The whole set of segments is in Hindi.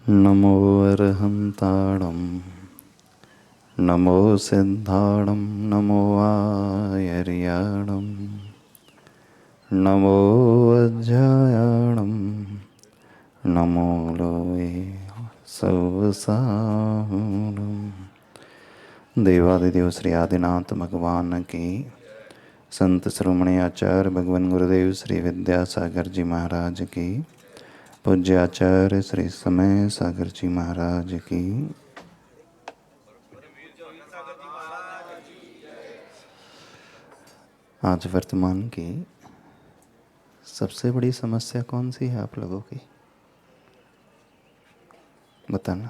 नमो अर्हन्ताणं नमो सिद्धाणं नमो आयर्याणं नमो अध्यायाणं नमो लोये सवसाहुणं। देवादिदेव श्री आदिनाथ भगवान की, संत श्रोमणी आचार्य भगवान गुरुदेव श्री विद्यासागर जी महाराज की, पूज्य आचार्य श्री समय सागर जी महाराज की। आज वर्तमान की सबसे बड़ी समस्या कौन सी है आप लोगों की? बताना।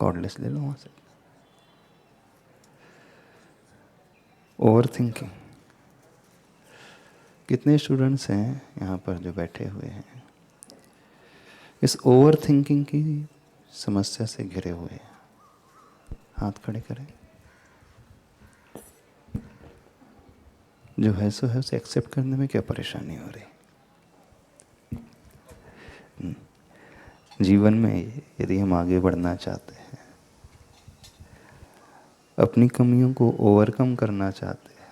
कॉर्डलेस ले लो वहाँ से। Over thinking. कितने स्टूडेंट्स हैं यहाँ पर जो बैठे हुए हैं इस ओवर थिंकिंग की समस्या से घिरे हुए हैं? हाथ खड़े करें। जो है सो है उसे एक्सेप्ट करने में क्या परेशानी हो रही? जीवन में यदि हम आगे बढ़ना चाहते हैं, अपनी कमियों को ओवरकम करना चाहते हैं,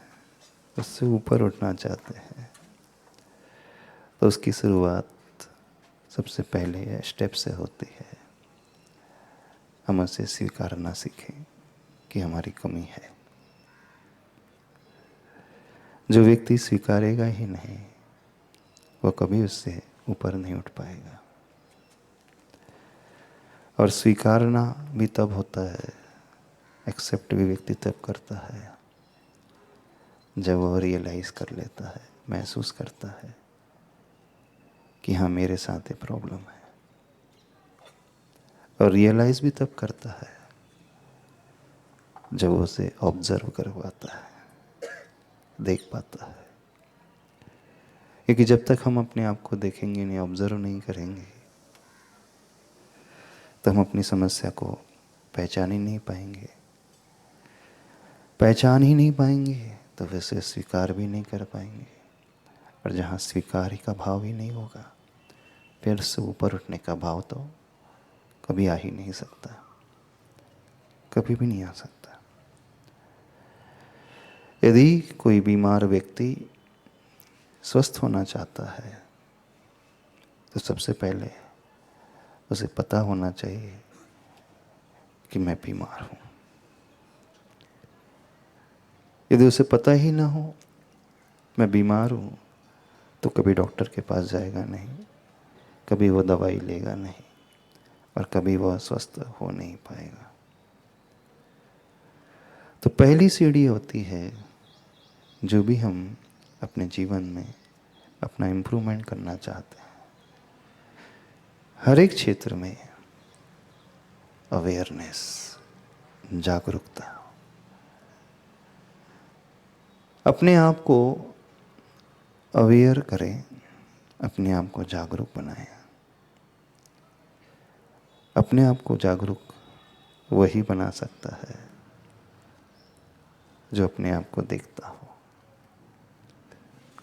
उससे ऊपर उठना चाहते हैं, तो उसकी शुरुआत सबसे पहले स्टेप से होती है। हम उसे स्वीकारना सीखें कि हमारी कमी है। जो व्यक्ति स्वीकारेगा ही नहीं, वो कभी उससे ऊपर नहीं उठ पाएगा। और स्वीकारना भी तब होता है, एक्सेप्ट भी व्यक्ति तब करता है जब वो रियलाइज कर लेता है, महसूस करता है कि हाँ, मेरे साथ ये प्रॉब्लम है। और रियलाइज भी तब करता है जब वो उसे ऑब्जर्व कर पाता है, देख पाता है। क्योंकि जब तक हम अपने आप को देखेंगे नहीं, ऑब्जर्व नहीं करेंगे, तो हम अपनी समस्या को पहचान ही नहीं पाएंगे। पहचान ही नहीं पाएंगे तो वैसे स्वीकार भी नहीं कर पाएंगे। और जहाँ स्वीकार ही का भाव ही नहीं होगा, फिर से ऊपर उठने का भाव तो कभी आ ही नहीं सकता, कभी भी नहीं आ सकता। यदि कोई बीमार व्यक्ति स्वस्थ होना चाहता है तो सबसे पहले उसे पता होना चाहिए कि मैं बीमार हूँ। यदि उसे पता ही ना हो मैं बीमार हूँ, तो कभी डॉक्टर के पास जाएगा नहीं, कभी वो दवाई लेगा नहीं, और कभी वह स्वस्थ हो नहीं पाएगा। तो पहली सीढ़ी होती है, जो भी हम अपने जीवन में अपना इम्प्रूवमेंट करना चाहते हैं, हर एक क्षेत्र में अवेयरनेस, जागरूकता। अपने आप को अवेयर करें, अपने आप को जागरूक बनाएं। अपने आप को जागरूक वही बना सकता है जो अपने आप को देखता हो,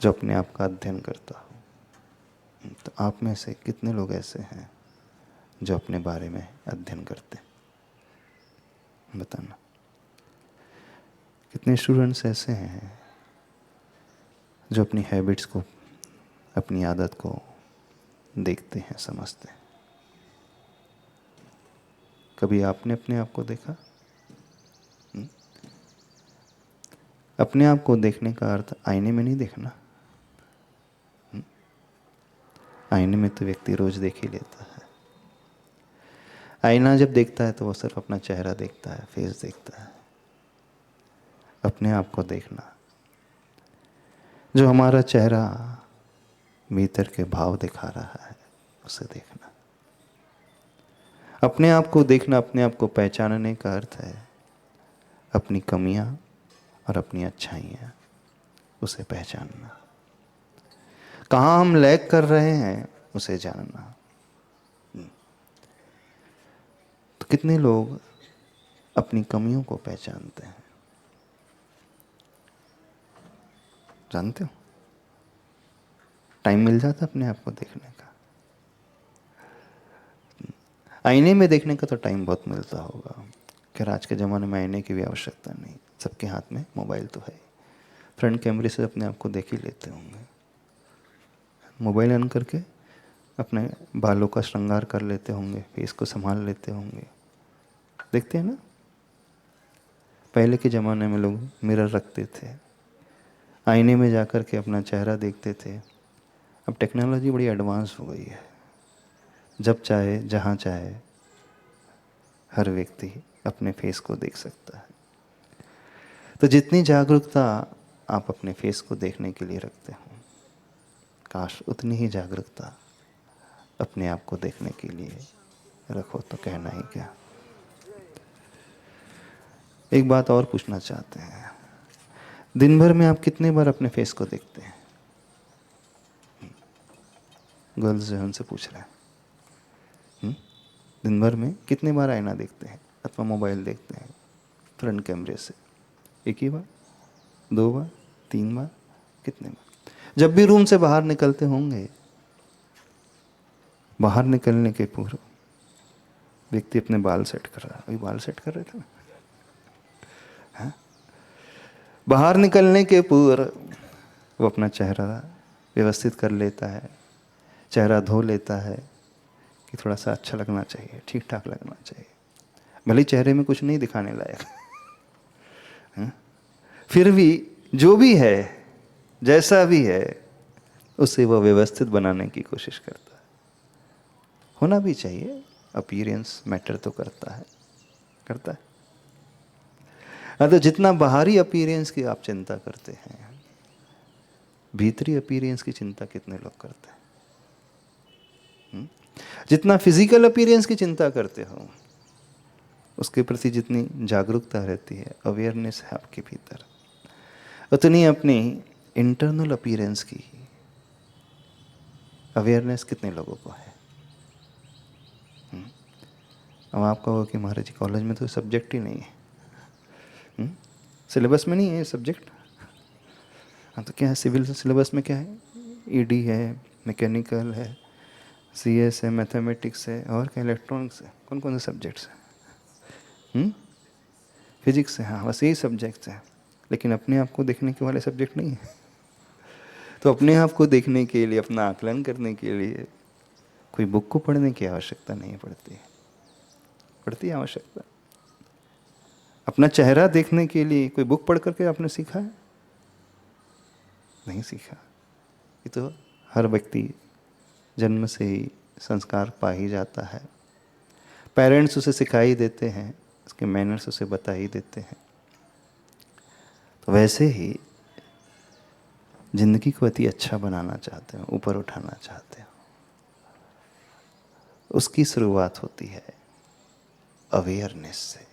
जो अपने आप का अध्ययन करता हो। तो आप में से कितने लोग ऐसे हैं जो अपने बारे में अध्ययन करते हैं? बताना। कितने स्टूडेंट्स ऐसे हैं जो अपनी हैबिट्स को, अपनी आदत को देखते हैं, समझते हैं? कभी आपने अपने आप को देखा? अपने आप को देखने का अर्थ आईने में नहीं देखना। आईने में तो व्यक्ति रोज देख ही लेता है। आईना जब देखता है तो वो सिर्फ अपना चेहरा देखता है, फेस देखता है। अपने आप को देखना, जो हमारा चेहरा भीतर के भाव दिखा रहा है, उसे देखना। अपने आप को देखना, अपने आप को पहचानने का अर्थ है अपनी कमियां और अपनी अच्छाइयां, उसे पहचानना। कहाँ हम लैग कर रहे हैं उसे जानना। तो कितने लोग अपनी कमियों को पहचानते हैं? जानते हो? टाइम मिल जाता अपने आप को देखने का? आईने में देखने का तो टाइम बहुत मिलता होगा, खैर आज के ज़माने में आईने की भी आवश्यकता नहीं, सबके हाथ में मोबाइल तो है। फ्रंट कैमरे से अपने आप को देख ही लेते होंगे, मोबाइल ऑन करके अपने बालों का श्रृंगार कर लेते होंगे, फेस को संभाल लेते होंगे, देखते हैं ना। पहले के ज़माने में लोग मिरर रखते थे, आईने में जा कर के अपना चेहरा देखते थे। अब टेक्नोलॉजी बड़ी एडवांस हो गई है, जब चाहे जहाँ चाहे हर व्यक्ति अपने फेस को देख सकता है। तो जितनी जागरूकता आप अपने फेस को देखने के लिए रखते हो, काश उतनी ही जागरूकता अपने आप को देखने के लिए रखो, तो कहना ही क्या। एक बात और पूछना चाहते हैं, दिन भर में आप कितने बार अपने फेस को देखते हैं? गर्ल्स जो है उनसे पूछ रहे हैं, दिन भर में कितने बार आईना देखते हैं अथवा मोबाइल देखते हैं फ्रंट कैमरे से? एक ही बार, 2 बार, 3 बार, कितने बार? जब भी रूम से बाहर निकलते होंगे, बाहर निकलने के पूर्व व्यक्ति अपने बाल सेट कर रहा है, अभी बाल सेट कर रहे थे ना, हाँ? बाहर निकलने के पूर्व वो अपना चेहरा व्यवस्थित कर लेता है, चेहरा धो लेता है कि थोड़ा सा अच्छा लगना चाहिए, ठीक ठाक लगना चाहिए, भले चेहरे में कुछ नहीं दिखाने लायक, हाँ? फिर भी जो भी है, जैसा भी है, उसे वह व्यवस्थित बनाने की कोशिश करता है। होना भी चाहिए, अपीयरेंस मैटर तो करता है, करता है। तो जितना बाहरी अपीयरेंस की आप चिंता करते हैं, भीतरी अपीयरेंस की चिंता कितने लोग करते हैं? जितना फिजिकल अपीयरेंस की चिंता करते हो, उसके प्रति जितनी जागरूकता रहती है, अवेयरनेस है आपके भीतर, उतनी अपनी इंटरनल अपीयरेंस की अवेयरनेस कितने लोगों को है? अब आप कहो कि महाराज जी कॉलेज में तो सब्जेक्ट ही नहीं है, सिलेबस में नहीं है सब्जेक्ट। हाँ तो क्या है सिविल सिलेबस में? क्या है? ईडी है, मैकेनिकल है, सीएस है, मैथमेटिक्स है, और क्या इलेक्ट्रॉनिक्स है, कौन कौन से सब्जेक्ट्स हैं? फिजिक्स है, हाँ बस यही सब्जेक्ट्स हैं, लेकिन अपने आप को देखने के वाले सब्जेक्ट नहीं है। तो अपने आप को देखने के लिए, अपना आकलन करने के लिए कोई बुक को पढ़ने की आवश्यकता नहीं पड़ती है, पड़ती है आवश्यकता? अपना चेहरा देखने के लिए कोई बुक पढ़ करके आपने सीखा है? नहीं सीखा। ये तो हर व्यक्ति जन्म से ही संस्कार पा ही जाता है, पेरेंट्स उसे सिखा ही देते हैं, उसके मैनर्स उसे बता ही देते हैं। तो वैसे ही जिंदगी को अति अच्छा बनाना चाहते हो, ऊपर उठाना चाहते हो, उसकी शुरुआत होती है अवेयरनेस से,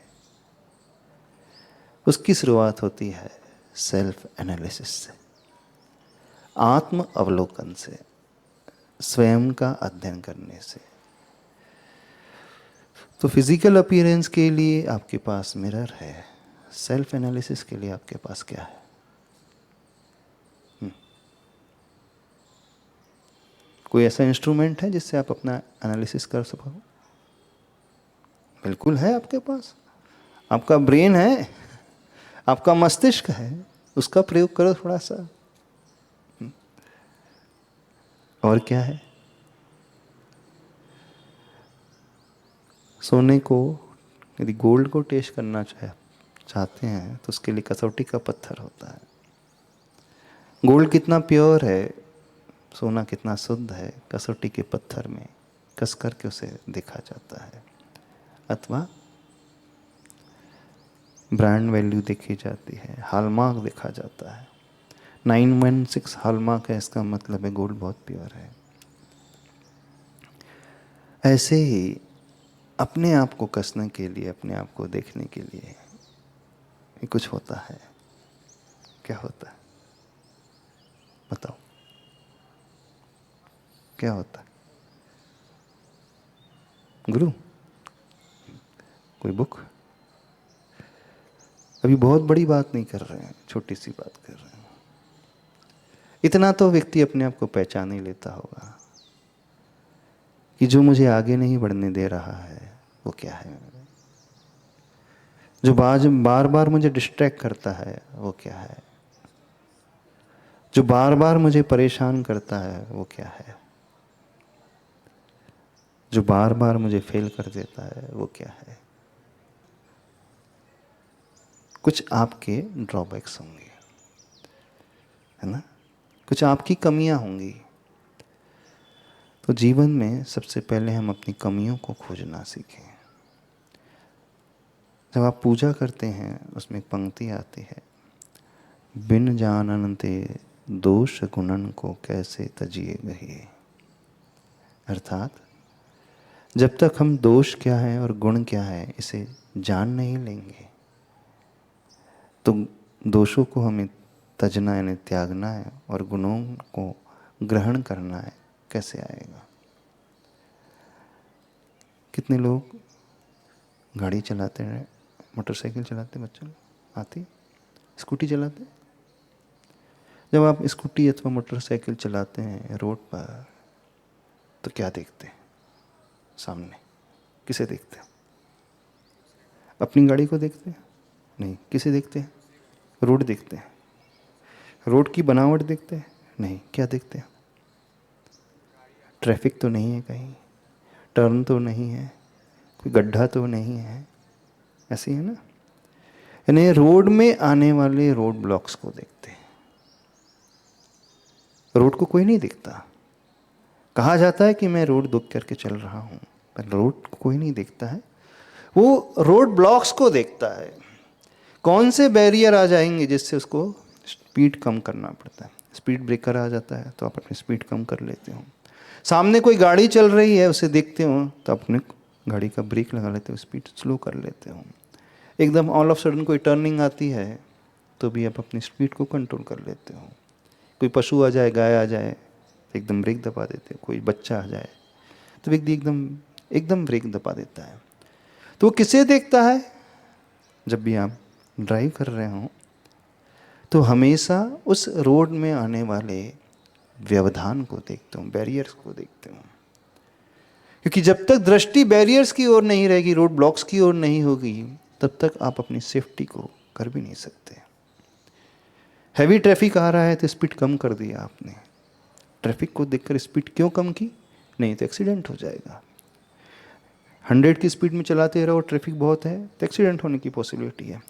उसकी शुरुआत होती है सेल्फ एनालिसिस से, आत्म अवलोकन से, स्वयं का अध्ययन करने से। तो फिजिकल अपीयरेंस के लिए आपके पास मिरर है, सेल्फ एनालिसिस के लिए आपके पास क्या है? कोई ऐसा इंस्ट्रूमेंट है जिससे आप अपना एनालिसिस कर सको? बिल्कुल है आपके पास, आपका ब्रेन है, आपका मस्तिष्क है, उसका प्रयोग करो थोड़ा सा। और क्या है? सोने को यदि गोल्ड को टेस्ट करना चाहते हैं तो उसके लिए कसौटी का पत्थर होता है। गोल्ड कितना प्योर है, सोना कितना शुद्ध है, कसौटी के पत्थर में कस करके उसे देखा जाता है, अथवा ब्रांड वैल्यू देखी जाती है, हॉलमार्क देखा जाता है। 916 हॉलमार्क है, इसका मतलब है गोल्ड बहुत प्योर है। ऐसे ही अपने आप को कसने के लिए, अपने आप को देखने के लिए कुछ होता है। क्या होता है बताओ, क्या होता है? गुरु, कोई बुक? अभी बहुत बड़ी बात नहीं कर रहे हैं, छोटी सी बात कर रहे हैं। इतना तो व्यक्ति अपने आप को पहचान ही लेता होगा कि जो मुझे आगे नहीं बढ़ने दे रहा है वो क्या है, जो बार बार मुझे डिस्ट्रैक्ट करता है वो क्या है, जो बार बार मुझे परेशान करता है वो क्या है, जो बार बार मुझे फेल कर देता है वो क्या है। कुछ आपके ड्रॉबैक्स होंगे, है ना, कुछ आपकी कमियां होंगी। तो जीवन में सबसे पहले हम अपनी कमियों को खोजना सीखें। जब आप पूजा करते हैं उसमें एक पंक्ति आती है, बिन जाननते दोष गुणन को कैसे तजिए गहिए। अर्थात जब तक हम दोष क्या है और गुण क्या है इसे जान नहीं लेंगे तो दोषों को हमें तजना यानी त्यागना है और गुणों को ग्रहण करना है, कैसे आएगा। कितने लोग गाड़ी चलाते हैं, मोटरसाइकिल चलाते, बच्चों आती, स्कूटी चलाते। जब आप स्कूटी अथवा मोटरसाइकिल चलाते हैं रोड पर तो क्या देखते हैं, सामने किसे देखते हैं? अपनी गाड़ी को देखते हैं? नहीं, किसे देखते हैं? रोड देखते हैं। रोड की बनावट देखते हैं? नहीं, क्या देखते हैं? ट्रैफिक तो नहीं है कहीं, टर्न तो नहीं है, कोई गड्ढा तो नहीं है, ऐसी है ना। यानी रोड में आने वाले रोड ब्लॉक्स को देखते हैं। रोड को कोई नहीं देखता। कहा जाता है कि मैं रोड दुख करके चल रहा हूं, पर रोड को कोई नहीं देखता है, वो रोड ब्लॉक्स को देखता है। कौन से बैरियर आ जाएंगे जिससे उसको स्पीड कम करना पड़ता है। स्पीड ब्रेकर आ जाता है तो आप अपनी स्पीड कम कर लेते हो। सामने कोई गाड़ी चल रही है उसे देखते हो तो अपने गाड़ी का ब्रेक लगा लेते हो, स्पीड स्लो कर लेते हो। एकदम ऑल ऑफ सडन कोई टर्निंग आती है तो भी आप अपनी स्पीड को कंट्रोल कर लेते हो। कोई पशु आ जाए, गाय आ जाए तो एकदम ब्रेक दबा देते हो। कोई बच्चा आ जाए तो व्यक्ति एकदम एकदम ब्रेक दबा देता है। तो वो किसे देखता है? जब भी आप ड्राइव कर रहे हो तो हमेशा उस रोड में आने वाले व्यवधान को देखते हो, बैरियर्स को देखते हो। क्योंकि जब तक दृष्टि बैरियर्स की ओर नहीं रहेगी, रोड ब्लॉक्स की ओर नहीं होगी, तब तक आप अपनी सेफ्टी को कर भी नहीं सकते। हैवी ट्रैफिक आ रहा है तो स्पीड कम कर दिया आपने। ट्रैफिक को देखकर स्पीड क्यों कम की? नहीं तो एक्सीडेंट हो जाएगा। 100 की स्पीड में चलाते रहो, ट्रैफिक बहुत है तो एक्सीडेंट होने की पॉसिबिलिटी है।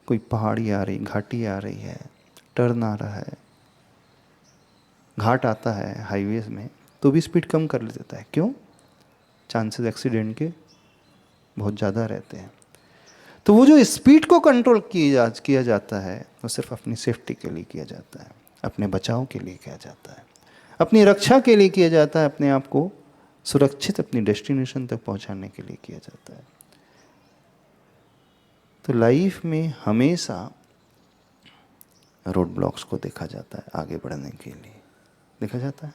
कोई पहाड़ी आ रही, घाटी आ रही है, टर्न आ रहा है, घाट आता है हाईवेज में, तो भी स्पीड कम कर देता है। क्यों? चांसेस एक्सीडेंट के बहुत ज़्यादा रहते हैं। तो वो जो स्पीड को कंट्रोल किया जाता है वो सिर्फ अपनी सेफ्टी के लिए किया जाता है, अपने बचाव के लिए किया जाता है, अपनी रक्षा के लिए किया जाता है, अपने आप को सुरक्षित अपनी डेस्टिनेशन तक पहुंचाने के लिए किया जाता है। तो लाइफ में हमेशा रोड ब्लॉक्स को देखा जाता है आगे बढ़ने के लिए। देखा जाता है?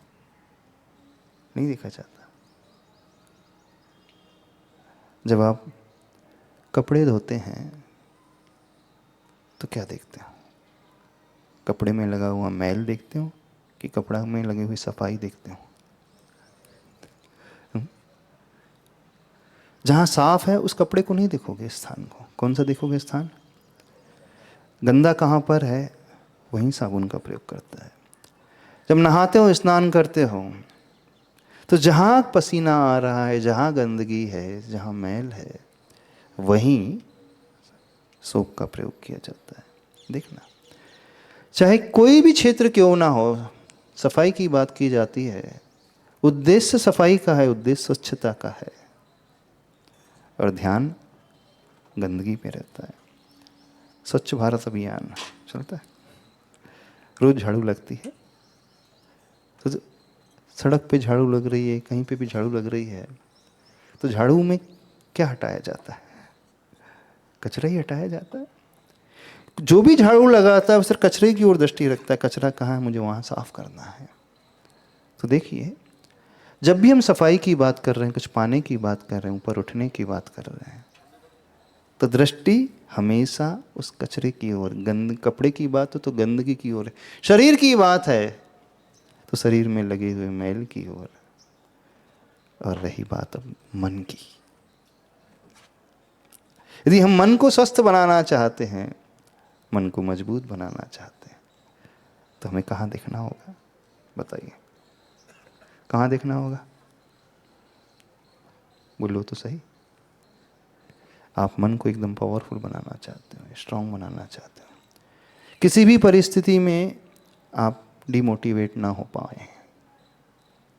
नहीं देखा जाता। जब आप कपड़े धोते हैं तो क्या देखते हो? कपड़े में लगा हुआ मैल देखते हो कि कपड़ा में लगी हुई सफाई देखते हो? जहां साफ है उस कपड़े को नहीं देखोगे, स्थान को। कौन सा देखोगे स्थान? गंदा कहां पर है वहीं साबुन का प्रयोग करता है। जब नहाते हो, स्नान करते हो, तो जहां पसीना आ रहा है, जहां गंदगी है, जहां मैल है, वहीं सोप का प्रयोग किया जाता है। देखना, चाहे कोई भी क्षेत्र क्यों ना हो, सफाई की बात की जाती है, उद्देश्य सफाई का है, उद्देश्य स्वच्छता का है, और ध्यान गंदगी पे रहता है। स्वच्छ भारत अभियान चलता है, रोज झाड़ू लगती है, तो सड़क पे झाड़ू लग रही है, कहीं पे भी झाड़ू लग रही है, तो झाड़ू में क्या हटाया जाता है? कचरा ही हटाया जाता है। जो भी झाड़ू लगाता है वो सिर्फ कचरे की ओर दृष्टि रखता है, कचरा कहाँ है, मुझे वहाँ साफ करना है। तो देखिए, जब भी हम सफाई की बात कर रहे हैं, कुछ पाने की बात कर रहे हैं, ऊपर उठने की बात कर रहे हैं, तो दृष्टि हमेशा उस कचरे की ओर, गंद कपड़े की बात हो तो गंदगी की ओर है, शरीर की बात है तो शरीर में लगे हुए मैल की ओर। और रही बात अब मन की, यदि हम मन को स्वस्थ बनाना चाहते हैं, मन को मजबूत बनाना चाहते हैं, तो हमें कहाँ देखना होगा? बताइए, कहाँ देखना होगा? बोलो तो सही। आप मन को एकदम पावरफुल बनाना चाहते हो, स्ट्रांग बनाना चाहते हो, किसी भी परिस्थिति में आप डिमोटिवेट ना हो पाए,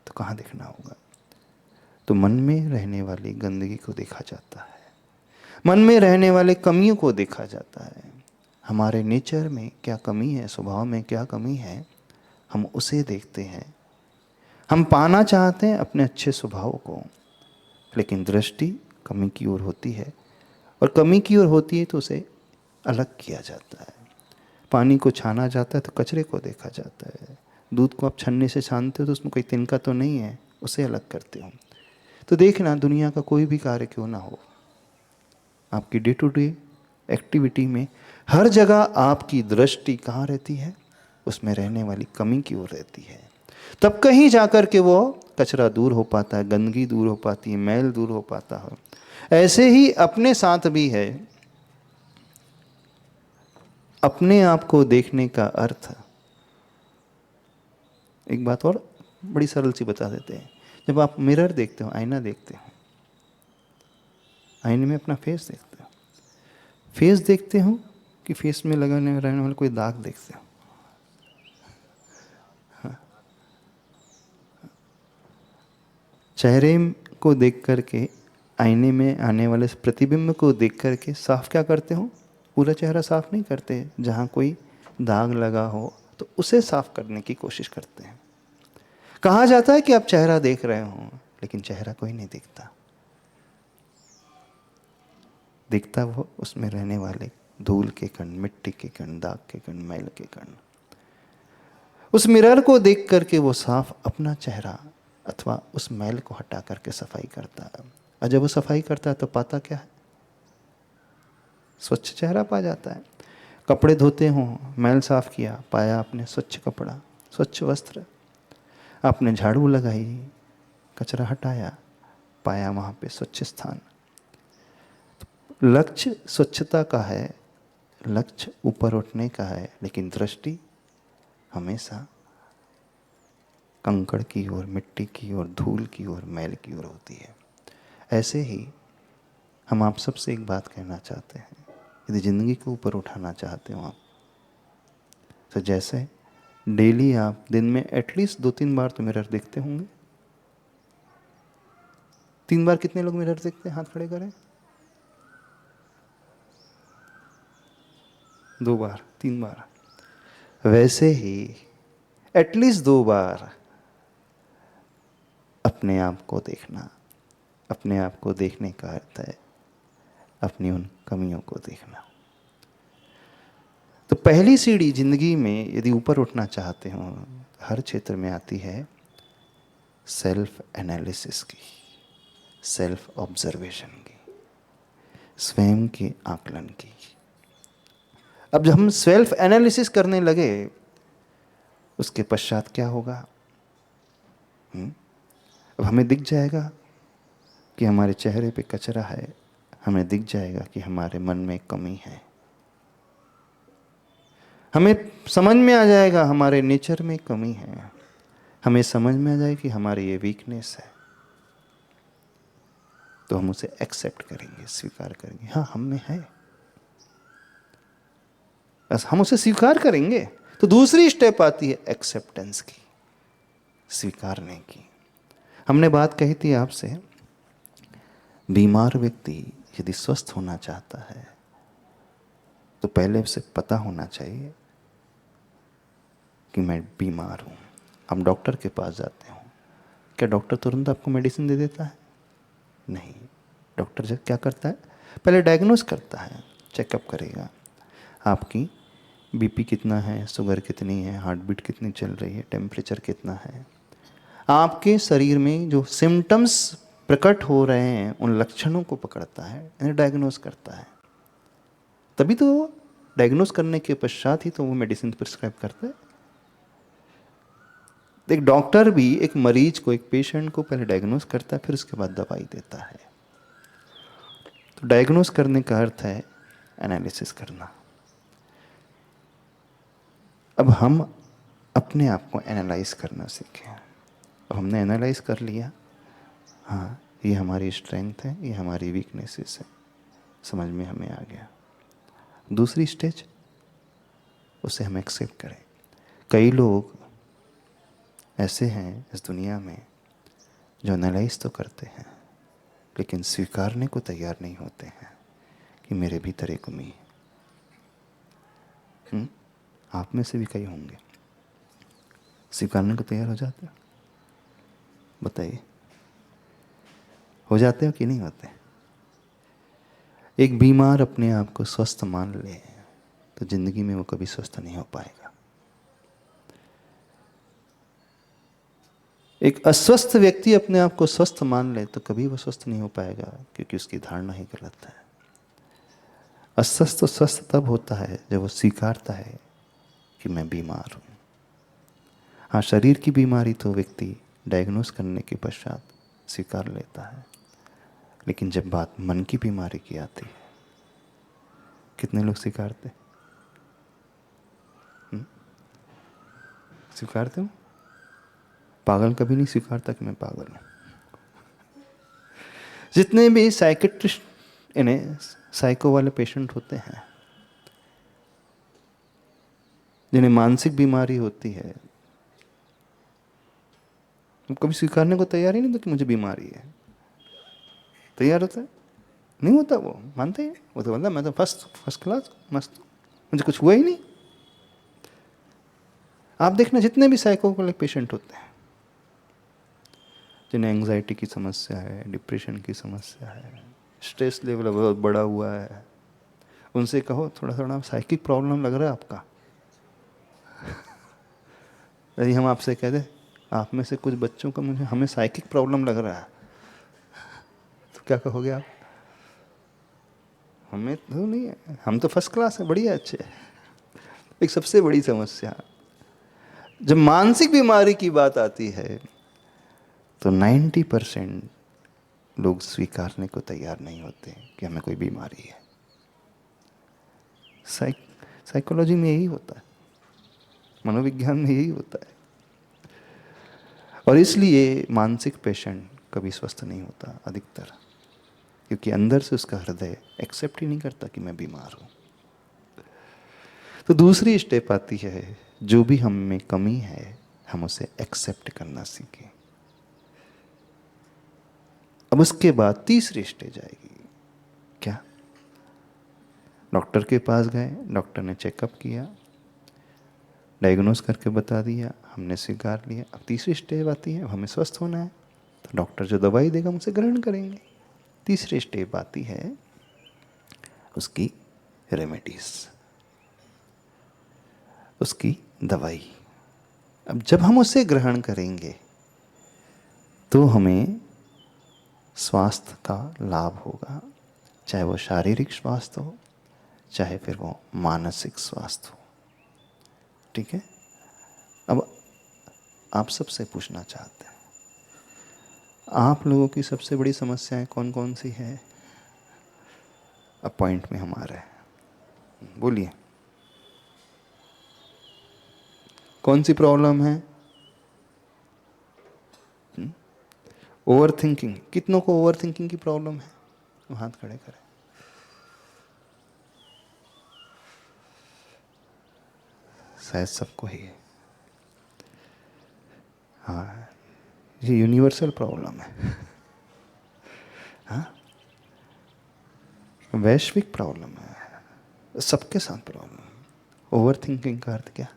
तो कहाँ देखना होगा? तो मन में रहने वाली गंदगी को देखा जाता है, मन में रहने वाले कमियों को देखा जाता है। हमारे नेचर में क्या कमी है, स्वभाव में क्या कमी है, हम उसे देखते हैं। हम पाना चाहते हैं अपने अच्छे स्वभाव को, लेकिन दृष्टि कमी की ओर होती है, और कमी की ओर होती है तो उसे अलग किया जाता है। पानी को छाना जाता है तो कचरे को देखा जाता है। दूध को आप छन्ने से छानते हो तो उसमें कोई तिनका तो नहीं है, उसे अलग करते हो। तो देखना, दुनिया का कोई भी कार्य क्यों ना हो, आपकी डे टू डे एक्टिविटी में हर जगह आपकी दृष्टि कहाँ रहती है? उसमें रहने वाली कमी की ओर रहती है। तब कहीं जाकर के वो कचरा दूर हो पाता है, गंदगी दूर हो पाती है, मैल दूर हो पाता है। ऐसे ही अपने साथ भी है। अपने आप को देखने का अर्थ, एक बात और बड़ी सरल सी बता देते हैं। जब आप मिरर देखते हो, आईना देखते हो, आईने में अपना फेस देखते हो, फेस देखते हो कि फेस में लगाने रहने वाला कोई दाग देखते हो? चेहरे को देख करके, आईने में आने वाले प्रतिबिंब को देख करके साफ क्या करते हो? पूरा चेहरा साफ नहीं करते, जहाँ कोई दाग लगा हो तो उसे साफ करने की कोशिश करते हैं। कहा जाता है कि आप चेहरा देख रहे हो, लेकिन चेहरा कोई नहीं दिखता। दिखता वो उसमें रहने वाले धूल के कण, मिट्टी के कण, दाग के कण, मैल के कण। उस मिरर को देख करके वो साफ अपना चेहरा अथवा उस मैल को हटा करके सफाई करता है। और जब वो सफाई करता है तो पाता क्या है? स्वच्छ चेहरा पा जाता है। कपड़े धोते हो, मैल साफ किया, पाया आपने स्वच्छ कपड़ा, स्वच्छ वस्त्र। आपने झाड़ू लगाई, कचरा हटाया, पाया वहाँ पे स्वच्छ स्थान। लक्ष्य स्वच्छता का है, लक्ष्य ऊपर उठने का है, लेकिन दृष्टि हमेशा कंकड़ की ओर, मिट्टी की ओर, धूल की ओर, मैल की ओर होती है। ऐसे ही हम आप सबसे एक बात कहना चाहते हैं, यदि ज़िंदगी को ऊपर उठाना चाहते हो आप, तो जैसे डेली आप दिन में एटलीस्ट 2-3 बार तो मिरर देखते होंगे। 3 बार कितने लोग मिरर देखते हैं? हाथ खड़े करें। 2 बार, 3 बार। वैसे ही एटलीस्ट 2 बार अपने आप को देखना। अपने आप को देखने का अर्थ है अपनी उन कमियों को देखना। तो पहली सीढ़ी जिंदगी में यदि ऊपर उठना चाहते हो, हर क्षेत्र में आती है सेल्फ एनालिसिस की, सेल्फ ऑब्जर्वेशन की, स्वयं के आकलन की। अब जब हम सेल्फ एनालिसिस करने लगे, उसके पश्चात क्या होगा? अब हमें दिख जाएगा कि हमारे चेहरे पे कचरा है, हमें दिख जाएगा कि हमारे मन में कमी है, हमें समझ में आ जाएगा हमारे नेचर में कमी है, हमें समझ में आ जाए कि हमारी ये वीकनेस है। तो हम उसे एक्सेप्ट करेंगे, स्वीकार करेंगे, हाँ हम में है, बस हम उसे स्वीकार करेंगे। तो दूसरी स्टेप आती है एक्सेप्टेंस की, स्वीकारने की। हमने बात कही थी आपसे, बीमार व्यक्ति यदि स्वस्थ होना चाहता है तो पहले उसे पता होना चाहिए कि मैं बीमार हूँ। हम डॉक्टर के पास जाते हो, क्या डॉक्टर तुरंत आपको मेडिसिन दे देता है? नहीं। डॉक्टर जब क्या करता है, पहले डायग्नोस करता है, चेकअप करेगा, आपकी बीपी कितना है, शुगर कितनी है, हार्ट बीट कितनी चल रही है, टेम्परेचर कितना है, आपके शरीर में जो सिम्टम्स प्रकट हो रहे हैं उन लक्षणों को पकड़ता है, इन्हें डायग्नोस करता है। तभी तो डायग्नोस करने के पश्चात ही तो वो मेडिसिन प्रिस्क्राइब करता है। एक डॉक्टर भी एक मरीज को, एक पेशेंट को पहले डायग्नोस करता है, फिर उसके बाद दवाई देता है। तो डायग्नोस करने का अर्थ है एनालिसिस करना। अब हम अपने आप को एनालाइज करना सीखें। अब हमने एनालाइज कर लिया, हाँ ये हमारी स्ट्रेंथ है, ये हमारी वीकनेसेस है, समझ में हमें आ गया। दूसरी स्टेज, उसे हम एक्सेप्ट करें। कई लोग ऐसे हैं इस दुनिया में जो एनालाइज तो करते हैं लेकिन स्वीकारने को तैयार नहीं होते हैं कि मेरे भीतर एक कमी है। आप में से भी कई होंगे। स्वीकारने को तैयार हो जाते हो? बताइए, हो जाते हो कि नहीं होते? एक बीमार अपने आप को स्वस्थ मान ले तो जिंदगी में वो कभी स्वस्थ नहीं हो पाएगा। एक अस्वस्थ व्यक्ति अपने आप को स्वस्थ मान ले तो कभी वो स्वस्थ नहीं हो पाएगा, क्योंकि उसकी धारणा ही गलत है। अस्वस्थ तो स्वस्थ तब होता है जब वो स्वीकारता है कि मैं बीमार हूं। हाँ, शरीर की बीमारी तो व्यक्ति डायग्नोस करने के पश्चात स्वीकार लेता है, लेकिन जब बात मन की बीमारी की आती है, कितने लोग स्वीकारते? स्वीकारते हो? पागल कभी नहीं स्वीकारता कि मैं पागल हूं। जितने भी साइकेट्रिस्ट यानी साइको वाले पेशेंट होते हैं, जिन्हें मानसिक बीमारी होती है, कभी स्वीकारने को तैयार ही नहीं था कि मुझे बीमारी है। तैयार होता है? नहीं होता। वो मानते हैं, वो तो बोलता मैं तो फर्स्ट क्लास मस्त हूं, मुझे कुछ हुआ ही नहीं। आप देखना जितने भी साइको वाले पेशेंट होते हैं, जिन्हें एंग्जाइटी की समस्या है, डिप्रेशन की समस्या है, स्ट्रेस लेवल बहुत बड़ा हुआ है, उनसे कहो थोड़ा थोड़ा साइकिक प्रॉब्लम लग रहा है आपका। यदि हम आपसे कह दें आप में से कुछ बच्चों का हमें साइकिक प्रॉब्लम लग रहा है, तो क्या कहोगे आप? हमें तो नहीं है, हम तो फर्स्ट क्लास है, बढ़िया अच्छे। एक सबसे बड़ी समस्या, जब मानसिक बीमारी की बात आती है तो 90% लोग स्वीकारने को तैयार नहीं होते कि हमें कोई बीमारी है। साइकोलॉजी में यही होता है, मनोविज्ञान में यही होता है। और इसलिए मानसिक पेशेंट कभी स्वस्थ नहीं होता अधिकतर, क्योंकि अंदर से उसका हृदय एक्सेप्ट ही नहीं करता कि मैं बीमार हूं। तो दूसरी स्टेप आती है, जो भी हम में कमी है हम उसे एक्सेप्ट करना सीखें। अब उसके बाद तीसरी स्टेज आएगी। क्या? डॉक्टर के पास गए, डॉक्टर ने चेकअप किया, डायग्नोस करके बता दिया, हमने स्वीकार लिया। अब तीसरी स्टेप आती है, हमें स्वस्थ होना है तो डॉक्टर जो दवाई देगा हम उसे ग्रहण करेंगे। तीसरी स्टेप आती है उसकी रेमेडीज, उसकी दवाई। अब जब हम उसे ग्रहण करेंगे तो हमें स्वास्थ्य का लाभ होगा, चाहे वो शारीरिक स्वास्थ्य हो, चाहे फिर वो मानसिक स्वास्थ्य हो। ठीक है? अब आप सबसे पूछना चाहते हैं, आप लोगों की सबसे बड़ी समस्याएं कौन कौन सी है? अब पॉइंट में हम आ रहे हैं, बोलिए कौन सी प्रॉब्लम है? Over thinking. कितनों को ओवर थिंकिंग की प्रॉब्लम है? तो हाथ खड़े करें। शायद सबको ही है। हाँ, ये यूनिवर्सल प्रॉब्लम है। हाँ, वैश्विक प्रॉब्लम है, सबके साथ प्रॉब्लम। ओवर थिंकिंग का अर्थ क्या?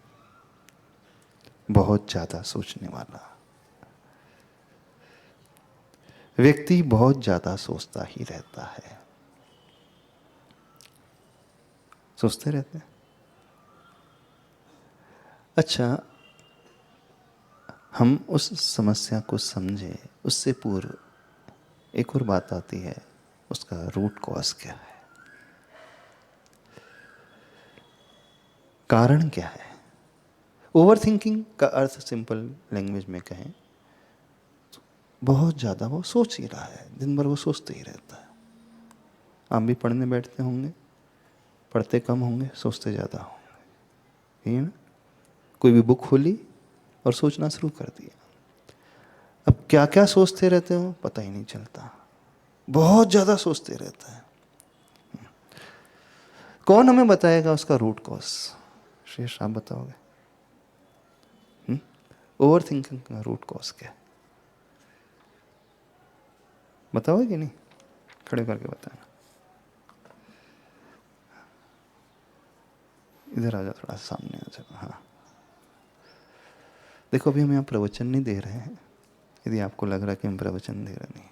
बहुत ज़्यादा सोचने वाला व्यक्ति बहुत ज़्यादा सोचता ही रहता है। सोचते रहते हैं। अच्छा, हम उस समस्या को समझे उससे पूर्व एक और बात आती है, उसका रूट कॉज क्या है, कारण क्या है, ओवर थिंकिंग का अर्थ सिंपल लैंग्वेज में कहें तो बहुत ज़्यादा वो सोच ही रहा है, दिन भर वो सोचते ही रहता है। आप भी पढ़ने बैठते होंगे, पढ़ते कम होंगे, सोचते ज़्यादा होंगे, ये ना? कोई भी बुक खोली और सोचना शुरू कर दिया। अब क्या क्या सोचते रहते हो पता ही नहीं चलता, बहुत ज़्यादा सोचते रहता है। कौन हमें बताएगा उसका रूट कॉज? शेष आप बताओगे? ओवर थिंकिंग का रूट कॉज क्या है? बताओगे कि नहीं? खड़े करके बताना। इधर आ जाओ, थोड़ा सा सामने आ जाओ। हाँ, देखो अभी हम यहाँ प्रवचन नहीं दे रहे हैं, यदि आपको लग रहा है कि हम प्रवचन दे रहे नहीं।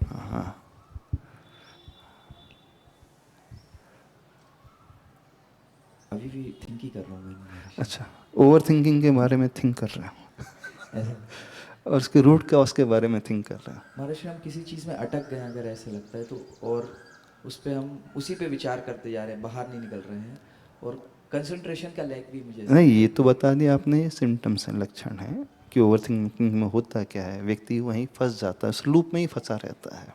हाँ, अभी भी थिंक ही कर रहा हूँ मैं। अच्छा, ओवर थिंकिंग के बारे में थिंक कर रहे हो ऐसा और उसके रूट का उसके बारे में थिंक कर रहे हो। महाराज, हम किसी चीज़ में अटक गए अगर ऐसा लगता है तो, और उस पे हम उसी पे विचार करते जा रहे हैं, बाहर नहीं निकल रहे हैं, और कंसंट्रेशन का लैक भी मुझे ऐसा नहीं, फील ये तो होता है। बता दिया आपने, ये सिम्टम्स हैं, लक्षण है कि ओवर थिंकिंग में होता क्या है। व्यक्ति वहीं फंस जाता है, उस लूप में ही फंसा रहता है,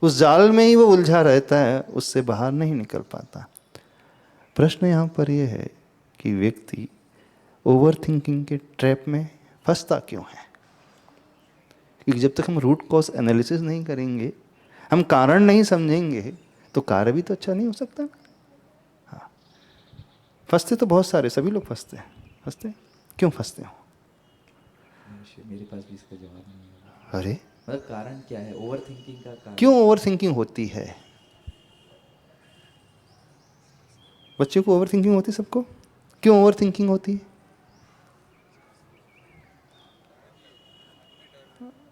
उस जाल में ही वो उलझा रहता है, उससे बाहर नहीं निकल पाता। प्रश्न यहाँ पर यह है कि व्यक्ति ओवर थिंकिंग के ट्रैप में फंसता क्यों है? क्योंकि जब तक हम रूट कॉज एनालिसिस नहीं करेंगे, हम कारण नहीं समझेंगे, तो कार्य भी तो अच्छा नहीं हो सकता। हाँ, फंसते तो बहुत सारे, सभी लोग फंसते हैं। फंसते क्यों फंसते हो? महाराज, मेरे पास भी इसका जवाब नहीं है। अरे, मतलब कारण क्या है ओवर थिंकिंग का? कारण क्यों क्या ओवर है? थिंकिंग होती है? बच्चों को ओवर थिंकिंग होती है, सबको? क्यों ओवर थिंकिंग होती है?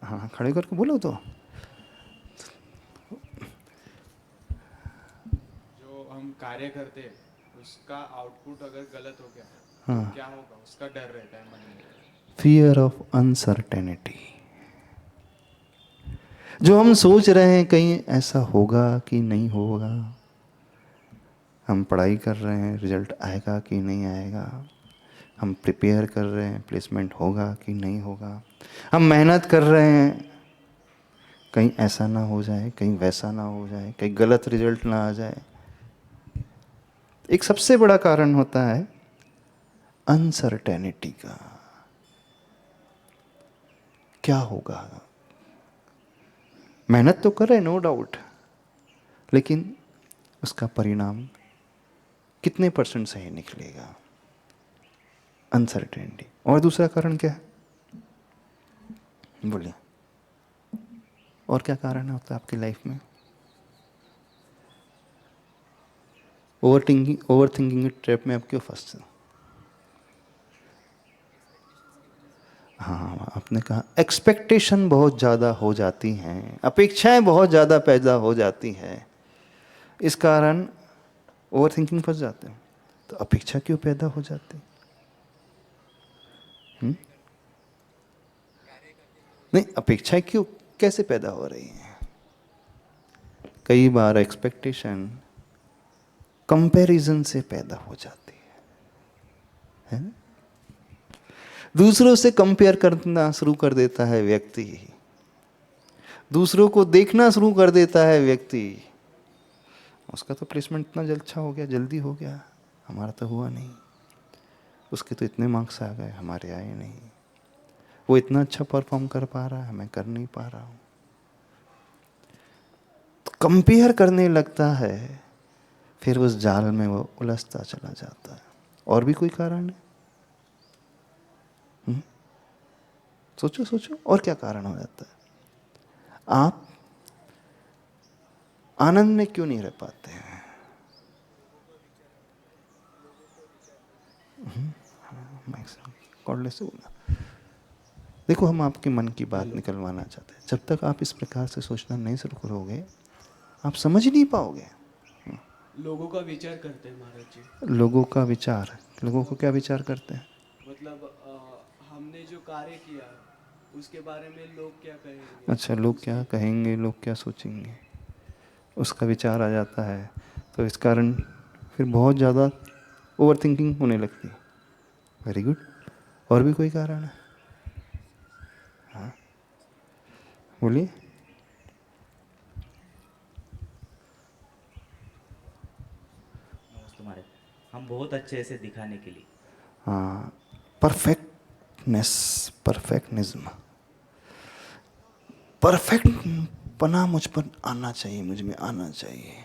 हाँ, खड़े करके बोलो तो। जो हम कार्य करते हैं उसका आउटपुट अगर गलत हो गया तो हाँ, क्या होगा, उसका डर रहता है मन में। Fear of uncertainty. जो हम सोच रहे हैं कहीं ऐसा होगा कि नहीं होगा, हम पढ़ाई कर रहे हैं रिजल्ट आएगा कि नहीं आएगा, हम प्रिपेयर कर रहे हैं प्लेसमेंट होगा कि नहीं होगा, हम मेहनत कर रहे हैं कहीं ऐसा ना हो जाए, कहीं वैसा ना हो जाए, कहीं गलत रिजल्ट ना आ जाए। एक सबसे बड़ा कारण होता है अनसर्टेनिटी का। क्या होगा? मेहनत तो कर रहे नो डाउट, लेकिन उसका परिणाम कितने परसेंट सही निकलेगा? अनसर्टेनिटी। और दूसरा कारण क्या है? बोलिए, और क्या कारण होता है आपकी लाइफ में? ओवर थिंकिंग के ट्रैप में आप क्यों फंसते हो? हाँ, आपने कहा एक्सपेक्टेशन बहुत ज़्यादा हो जाती हैं, अपेक्षाएं बहुत ज़्यादा पैदा हो जाती हैं, इस कारण ओवर थिंकिंग फंस जाते हैं। तो अपेक्षा क्यों पैदा हो जाती? हम्म? नहीं, अपेक्षाएं क्यों, कैसे पैदा हो रही हैं? कई बार एक्सपेक्टेशन कंपैरिजन से पैदा हो जाती है ना? दूसरों से कंपेयर करना शुरू कर देता है व्यक्ति, दूसरों को देखना शुरू कर देता है व्यक्ति। उसका तो प्लेसमेंट इतना जल्द अच्छा हो गया, जल्दी हो गया, हमारा तो हुआ नहीं। उसके तो इतने मार्क्स आ गए, हमारे आए नहीं। वो इतना अच्छा परफॉर्म कर पा रहा है, मैं कर नहीं पा रहा हूँ। तो कंपेयर करने लगता है, फिर उस जाल में वो उलझता चला जाता है। और भी कोई कारण है? सोचो सोचो, और क्या कारण हो जाता है? आप आनंद में क्यों नहीं रह पाते हैं? कॉर्डलेस से बोलना। देखो, हम आपके मन की बात हेलो। निकलवाना चाहते हैं। जब तक आप इस प्रकार से सोचना नहीं शुरू करोगे, आप समझ नहीं पाओगे। लोगों का विचार करते हैं महाराज जी। लोगों का विचार, लोगों को क्या विचार करते हैं? मतलब हमने जो कार्य किया उसके बारे में लोग क्या कहेंगे, अच्छा, लोग क्या उसकी। कहेंगे, लोग क्या सोचेंगे, उसका विचार आ जाता है। तो इस कारण फिर बहुत ज़्यादा ओवर थिंकिंग होने लगती है। Very good. और भी कोई कारण है? हाँ बोलिए। तुम्हारे हम बहुत अच्छे से दिखाने के लिए। हाँ, परफेक्टनेस, परफेक्टनिज्म, परफेक्ट पना मुझ पर आना चाहिए, मुझ में आना चाहिए।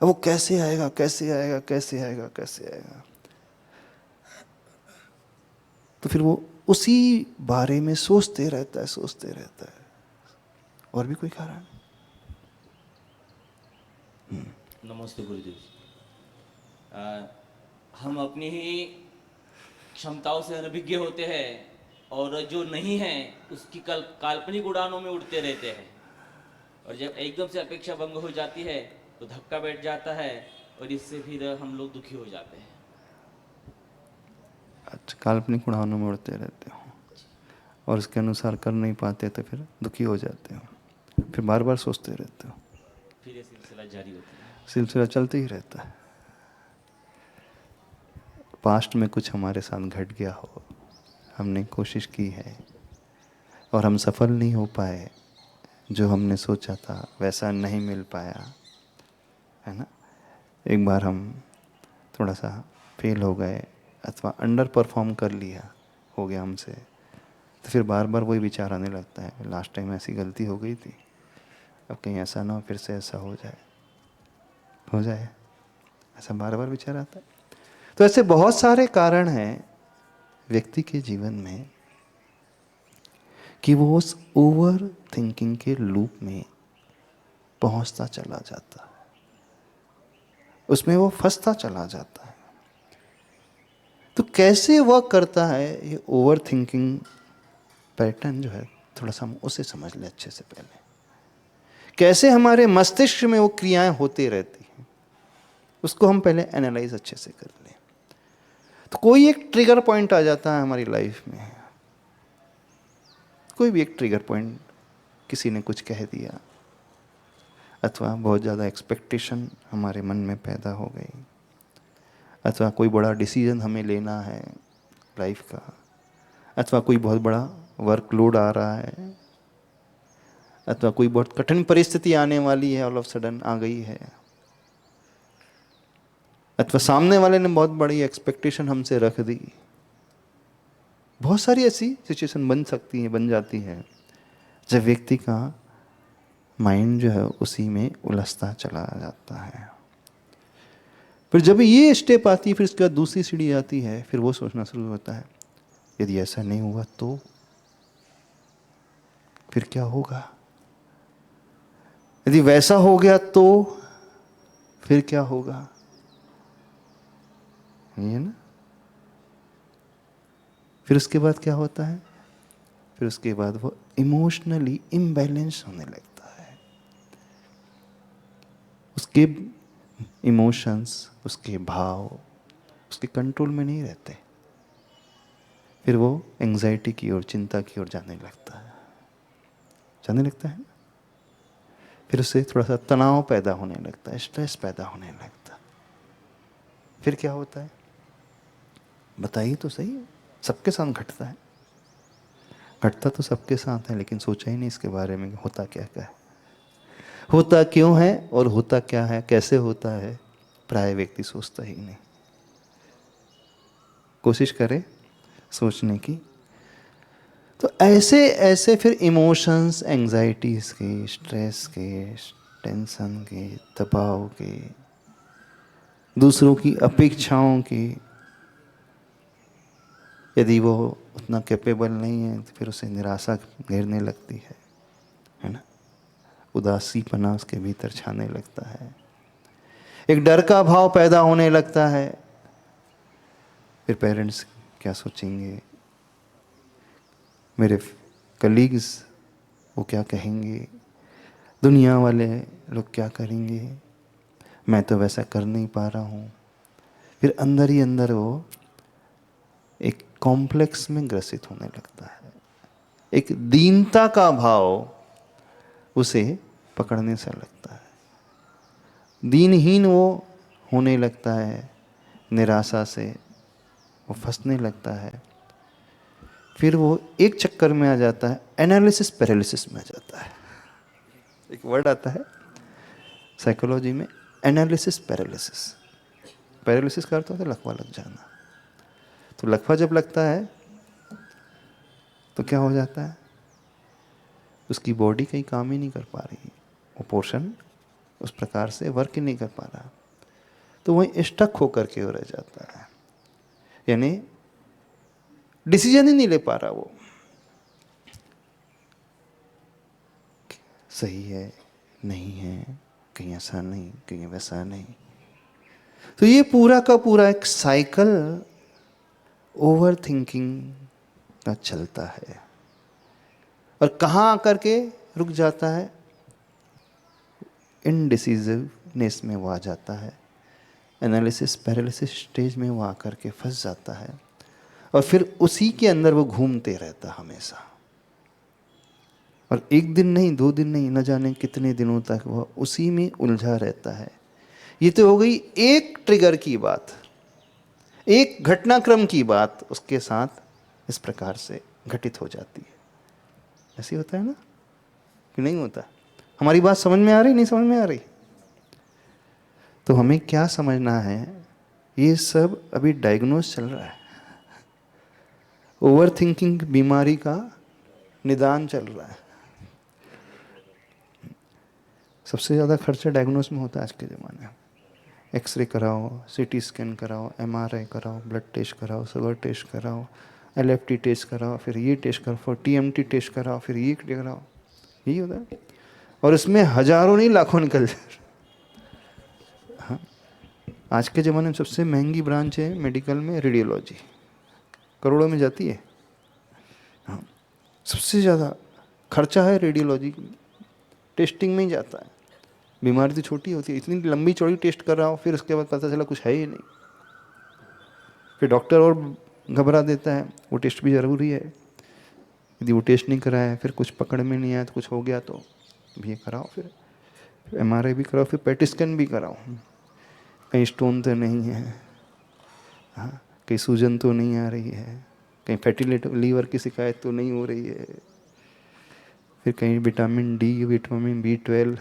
अब वो कैसे आएगा, कैसे आएगा, कैसे आएगा, कैसे आएगा? तो फिर वो उसी बारे में सोचते रहता है, सोचते रहता है। और भी कोई कारण? नमस्ते गुरुदेव जी। हम अपनी ही क्षमताओं से अनभिज्ञ होते हैं और जो नहीं है उसकी काल्पनिक उड़ानों में उड़ते रहते हैं, और जब एकदम से अपेक्षा भंग हो जाती है तो धक्का बैठ जाता है और इससे फिर हम लोग दुखी हो जाते हैं। अच्छा, काल्पनिक उड़ानों में उड़ते रहते हो और उसके अनुसार कर नहीं पाते तो फिर दुखी हो जाते हो, फिर बार बार सोचते रहते हो, फिर ये सिलसिला जारी होता है। सिलसिला चलते ही रहता है। पास्ट में कुछ हमारे साथ घट गया हो, हमने कोशिश की है और हम सफल नहीं हो पाए, जो हमने सोचा था वैसा नहीं मिल पाया, है ना। एक बार हम थोड़ा सा फेल हो गए अथवा अंडर परफॉर्म कर लिया, हो गया हमसे, तो फिर बार बार वही विचार आने लगता है, लास्ट टाइम ऐसी गलती हो गई थी, अब कहीं ऐसा ना हो फिर से ऐसा हो जाए, ऐसा बार बार विचार आता है। तो ऐसे बहुत सारे कारण हैं व्यक्ति के जीवन में कि वो उस ओवर थिंकिंग के लूप में पहुंचता चला जाता है, उसमें वो फंसता चला जाता है। तो कैसे वर्क करता है ये ओवर थिंकिंग पैटर्न जो है, थोड़ा सा हम उसे समझ लें अच्छे से। पहले कैसे हमारे मस्तिष्क में वो क्रियाएं होती रहती हैं, उसको हम पहले एनालाइज अच्छे से कर लें। तो कोई एक ट्रिगर पॉइंट आ जाता है हमारी लाइफ में, कोई भी एक ट्रिगर पॉइंट, किसी ने कुछ कह दिया अथवा बहुत ज़्यादा एक्सपेक्टेशन हमारे मन में पैदा हो गई, अथवा कोई बड़ा डिसीजन हमें लेना है लाइफ का, अथवा कोई बहुत बड़ा वर्कलोड आ रहा है, अथवा कोई बहुत कठिन परिस्थिति आने वाली है, ऑल ऑफ सडन आ गई है, अथवा सामने वाले ने बहुत बड़ी एक्सपेक्टेशन हमसे रख दी। बहुत सारी ऐसी सिचुएशन बन सकती है, बन जाती है, जब व्यक्ति का माइंड जो है उसी में उलझता चला जाता है। फिर जब ये स्टेप आती है, फिर उसके बाद दूसरी सीढ़ी आती है, फिर वो सोचना शुरू होता है यदि ऐसा नहीं हुआ तो फिर क्या होगा, यदि वैसा हो गया तो फिर क्या होगा, ये ना। फिर उसके बाद क्या होता है, फिर उसके बाद वो इमोशनली इम्बैलेंस होने लगता है, उसके इमोशंस, उसके भाव उसके कंट्रोल में नहीं रहते, फिर वो एंजाइटी की ओर, चिंता की ओर जाने लगता है। फिर उससे थोड़ा सा तनाव पैदा होने लगता है, स्ट्रेस पैदा होने लगता है। फिर क्या होता है बताइए तो सही। सबके साथ घटता है, घटता तो सबके साथ है, लेकिन सोचा ही नहीं इसके बारे में होता क्या क्या है, होता क्यों है और होता क्या है, कैसे होता है, प्राय व्यक्ति सोचता ही नहीं। कोशिश करे सोचने की। तो ऐसे ऐसे फिर इमोशंस, एंजाइटीज के, स्ट्रेस के, टेंशन के, दबाव के, दूसरों की अपेक्षाओं की, यदि वो उतना कैपेबल नहीं है तो फिर उसे निराशा घेरने लगती है ना। उदासीपना उसके भीतर छाने लगता है, एक डर का भाव पैदा होने लगता है। फिर पेरेंट्स क्या सोचेंगे, मेरे कलीग्स वो क्या कहेंगे, दुनिया वाले लोग क्या करेंगे, मैं तो वैसा कर नहीं पा रहा हूँ। फिर अंदर ही अंदर वो एक कॉम्प्लेक्स में ग्रसित होने लगता है, एक दीनता का भाव उसे पकड़ने से लगता है, दीनहीन वो होने लगता है, निराशा से वो फंसने लगता है। फिर वो एक चक्कर में आ जाता है, एनालिसिस पैरालिसिस में आ जाता है। एक वर्ड आता है साइकोलॉजी में, एनालिसिस पैरालिसिस। पैरालिसिस का अर्थ होता है लकवा लग जाना। तो लकवा जब लगता है तो क्या हो जाता है, उसकी बॉडी कहीं काम ही नहीं कर पा रही, वो पोर्शन उस प्रकार से वर्क ही नहीं कर पा रहा, तो वहीं स्टक होकर के वो रह जाता है, यानी डिसीजन ही नहीं ले पा रहा वो, सही है नहीं है, कहीं ऐसा नहीं कहीं वैसा नहीं। तो ये पूरा का पूरा एक साइकिल ओवर थिंकिंग का चलता है, और कहाँ आकर के रुक जाता है, इनडिसिसिवनेस में वो आ जाता है, एनालिसिस पैरालिसिस स्टेज में वो आकर के फंस जाता है, और फिर उसी के अंदर वो घूमते रहता हमेशा। और एक दिन नहीं, 2 दिन नहीं, न जाने कितने दिनों तक वह उसी में उलझा रहता है। ये तो हो गई एक ट्रिगर की बात, एक घटनाक्रम की बात उसके साथ इस प्रकार से घटित हो जाती है। ऐसे होता है ना कि नहीं होता? हमारी बात समझ में आ रही, नहीं समझ में आ रही? तो हमें क्या समझना है, ये सब अभी डायग्नोस चल रहा है, ओवर थिंकिंग बीमारी का निदान चल रहा है। सबसे ज़्यादा खर्चा डायग्नोस में होता है आज के ज़माने में। एक्सरे कराओ, सीटी स्कैन कराओ, एमआरआई कराओ, ब्लड टेस्ट कराओ, शुगर टेस्ट कराओ, एलएफटी टेस्ट कराओ, फिर ये टेस्ट कराओ, फिर टीएमटी टेस्ट कराओ, फिर ये कराओ, यही होता है। और इसमें हजारों नहीं लाखों निकल जाए। हाँ, आज के ज़माने में सबसे महंगी ब्रांच है मेडिकल में रेडियोलॉजी, करोड़ों में जाती है। हाँ, सबसे ज़्यादा खर्चा है रेडियोलॉजी टेस्टिंग में ही जाता है। बीमारी तो छोटी होती है, इतनी लंबी चौड़ी टेस्ट कर रहा हूँ, फिर उसके बाद पता चला कुछ है ही नहीं, फिर डॉक्टर और घबरा देता है। वो टेस्ट भी ज़रूरी है, यदि वो टेस्ट नहीं कराया, फिर कुछ पकड़ में नहीं आया तो कुछ हो गया तो भी ये कराओ, फिर एमआरआई भी कराओ, फिर पेट स्कैन भी कराओ, कहीं स्टोन तो नहीं है, हाँ, कहीं सूजन तो नहीं आ रही है, कहीं फैटी लीवर की शिकायत तो नहीं हो रही है, फिर कहीं विटामिन डी, विटामिन B12